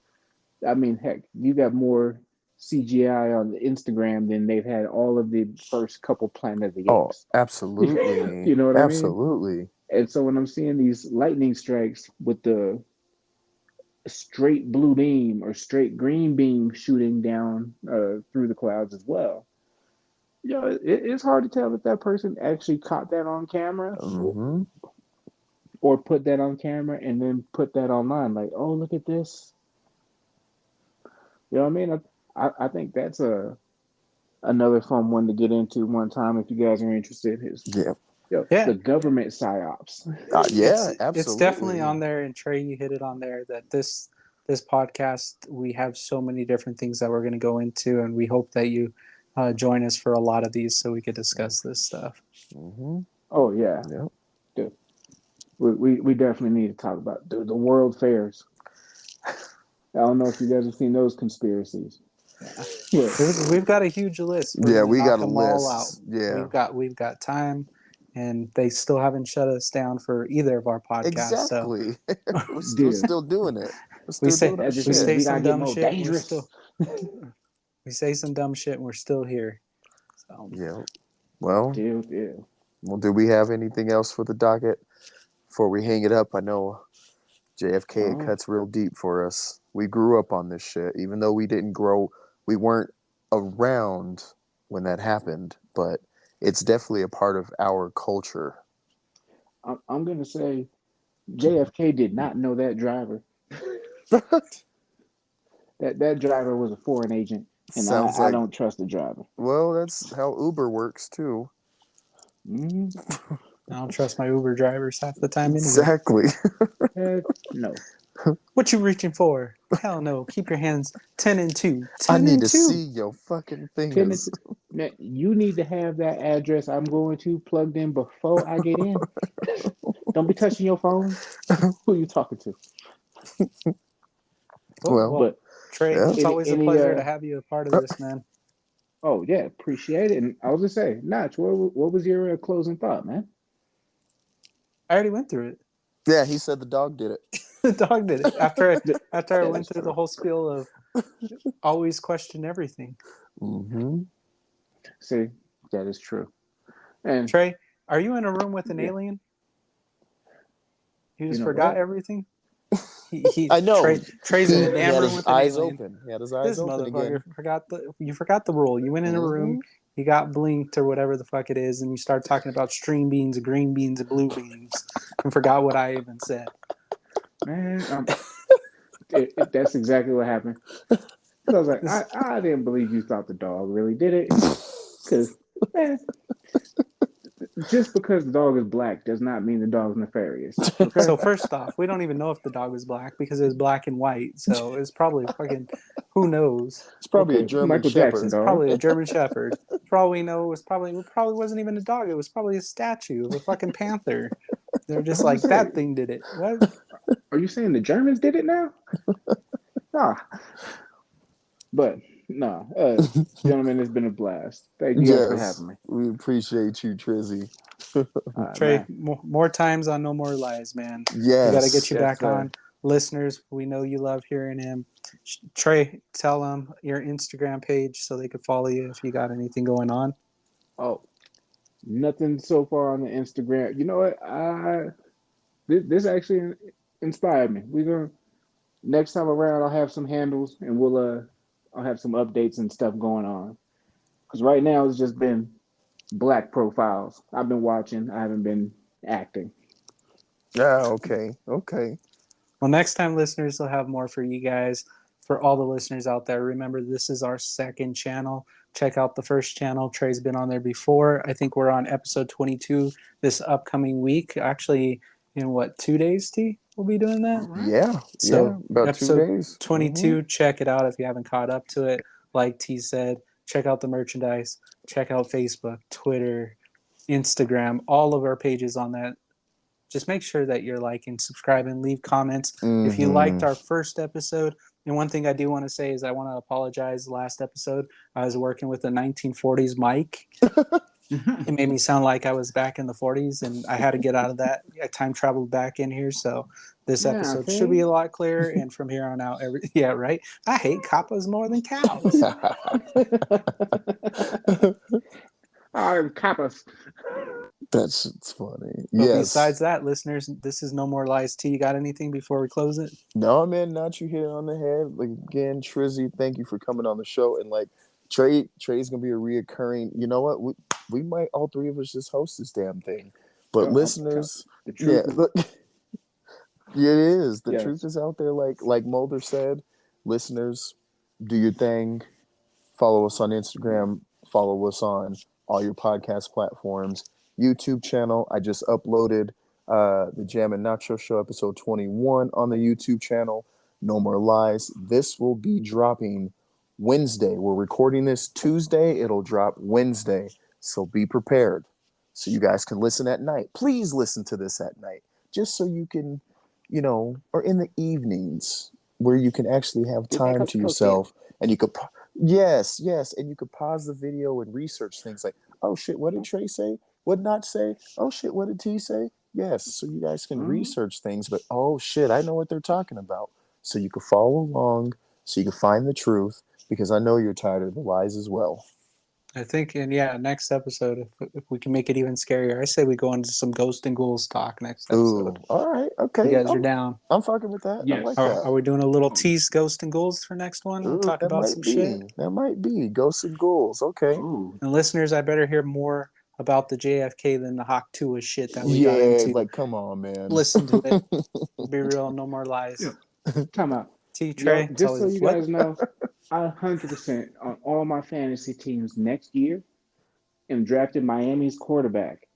I mean, heck, you got more CGI on Instagram than they've had all of the first couple Planet of the Oh, Apes. absolutely. You know what I mean? Absolutely. And so when I'm seeing these lightning strikes with the straight blue beam or straight green beam shooting down through the clouds as well, it's hard to tell if that person actually caught that on camera Mm-hmm. or put that on camera and then put that online. Like, oh, look at this. You know what I mean? I think that's another fun one to get into one time if you guys are interested. Is Yeah. the Yeah, government psyops. Yeah, it's definitely absolutely. on there, and Trey, you hit it on there that this podcast, we have so many different things that we're going to go into, and we hope that you join us for a lot of these so we could discuss this stuff. Mm-hmm. Oh yeah, Yep. dude. We definitely need to talk about the world fairs. I don't know if you guys have seen those conspiracies. Yeah, Yeah, we've got a huge list. We're Yeah, going to we knock got a them all out. list. Yeah. We've got time, and they still haven't shut us down for either of our podcasts. So Exactly. we're dude. still doing it. We're we still say doing That our just we means shit. say we some gotta get dumb more shit, and dangerous. we say some dumb shit, and we're still here. So Yeah. Well, Dude. well, do we have anything else for the docket before we hang it up? I know JFK, it Oh, cuts real deep for us. We grew up on this shit, even though we weren't around when that happened, but it's definitely a part of our culture. I'm gonna say JFK did not know that driver. That driver was a foreign agent, and Sounds I like, don't trust the driver. well, that's how Uber works too. Mm, I don't trust my Uber drivers half the time anyway. Exactly. heck no. What you reaching for? Hell no. Keep your hands 10 and 2. I 10 need and to see 2. your fucking Tenant, fingers. man, you need to have that address I'm going to plugged in before I get in. Don't be touching your phone. Who are you talking to? Cool. Well, Well, But Trey, yeah. it's any always a any pleasure to have you a part of this, man. oh yeah, appreciate it. And I was just saying, Notch, what was your closing thought, man? I already went through it. Yeah, he said the dog did it. The dog did it. After I That went is through the true. whole spiel of always question everything. Mm-hmm. See, that is true. And Trey, are you in a room with an yeah, alien? You you just know forgot what? everything? He I know. Trey's in a He damn had room his with an eyes alien. open. He had his eyes This open motherfucker again. forgot the rule. You went in a Mm-hmm. room, you got blinked or whatever the fuck it is, and you start talking about string beans, green beans, and blue beans, and forgot what I even said. Man, that's exactly what happened. Because I was like, I didn't believe you thought the dog really did it. Because, man, just because the dog is black does not mean the dog's nefarious. Okay? So first off, we don't even know if the dog was black because it was black and white. So it's probably fucking who knows. It's probably a Okay, German Michael Jackson Shepherd. It's dog. probably a German Shepherd. For all we know, it probably wasn't even a dog. It was probably a statue of a fucking panther. They're I just was like gonna say, that thing did it. What? are you saying the Germans did it now? Ah, but no, gentlemen, it's been a blast. Thank you guys for Yes, having me. we appreciate you, Trizzy. All right, Trey, man. more times on No More Lies, man. We got to get Yes. you Yes, back sir. on. Listeners, we know you love hearing him. Trey, tell them your Instagram page so they could follow you if you got anything going on. Oh, nothing so far on the Instagram. You know what? This actually inspired me. We're gonna next time around. I'll have some handles, and I'll have some updates and stuff going on. Because right now it's just been black profiles. I've been watching. I haven't been acting. Yeah, okay. Okay. Well, next time, listeners, we'll have more for you guys. For all the listeners out there, remember this is our second channel. Check out the first channel. Trey's been on there before. I think we're on episode 22 this upcoming week. Actually, in what, 2 days, T? We'll be doing that? Right. Yeah. So, About episode 2 days. 22, check it out if you haven't caught up to it. Like T said, check out the merchandise. Check out Facebook, Twitter, Instagram, all of our pages on that. Just make sure that you're liking, subscribing, leave comments. If you liked our first episode, and one thing I do want to say is I want to apologize. Last episode, I was working with a 1940s mic. It made me sound like I was back in the 40s, and I had to get out of that. I time traveled back in here, so this episode should be a lot clearer. And from here on out, yeah, right. I hate coppas more than cows. I'm Kappas. That's funny. But Yes. besides that, listeners, this is No More Lies. T, you got anything before we close it? No, man, not you hit it on the head. Like again, Trizzy, thank you for coming on the show. And like Trey's gonna be a reoccurring. You know what? We might all three of us just host this damn thing. But listeners, the truth yeah, look, it is. The Yes. truth is out there. Like Mulder said, listeners, do your thing. Follow us on Instagram. Follow us on all your podcast platforms. YouTube channel. I just uploaded the Jam and Nacho Show episode 21 on the YouTube channel. No More Lies. This will be dropping Wednesday. We're recording this Tuesday. It'll drop Wednesday. So be prepared. So you guys can listen at night. Please listen to this at night. Just so you can, or in the evenings where you can actually have time to yourself. And you could, yes. And you could pause the video and research things like, oh shit, what did Trey say? What not say? Oh shit, what did T say? Yes, so you guys can research things, but oh shit, I know what they're talking about. So you can follow along, so you can find the truth, because I know you're tired of the lies as well. I think, and yeah, next episode, if we can make it even scarier, I say we go into some ghost and ghouls talk next episode. Ooh, all right, okay. You guys are down. I'm fucking with that. Yes. I like Are, that. are we doing a little tease ghost and ghouls for next one? We'll talk that about might some be. shit. That might be ghosts and ghouls. Okay. Ooh. And listeners, I better hear more about the JFK than the Hawk 2 shit that we got into. Like come on, man. Listen to it. Be real, no more lies. Yeah. Time out. T Trey, Just so you guys know, I 100% on all my fantasy teams next year am drafted Miami's quarterback.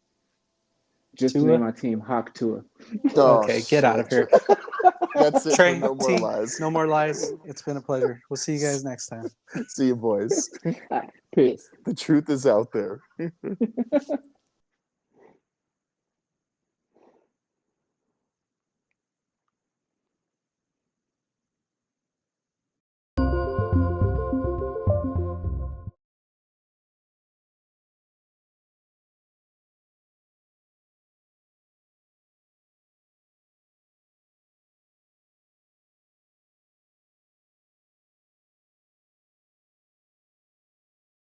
Just to name my team Hawk Tua. Okay, get out of here. That's it. Trey, No more T, lies. No more lies. It's been a pleasure. We'll see you guys next time. See you, boys. Peace. The truth is out there.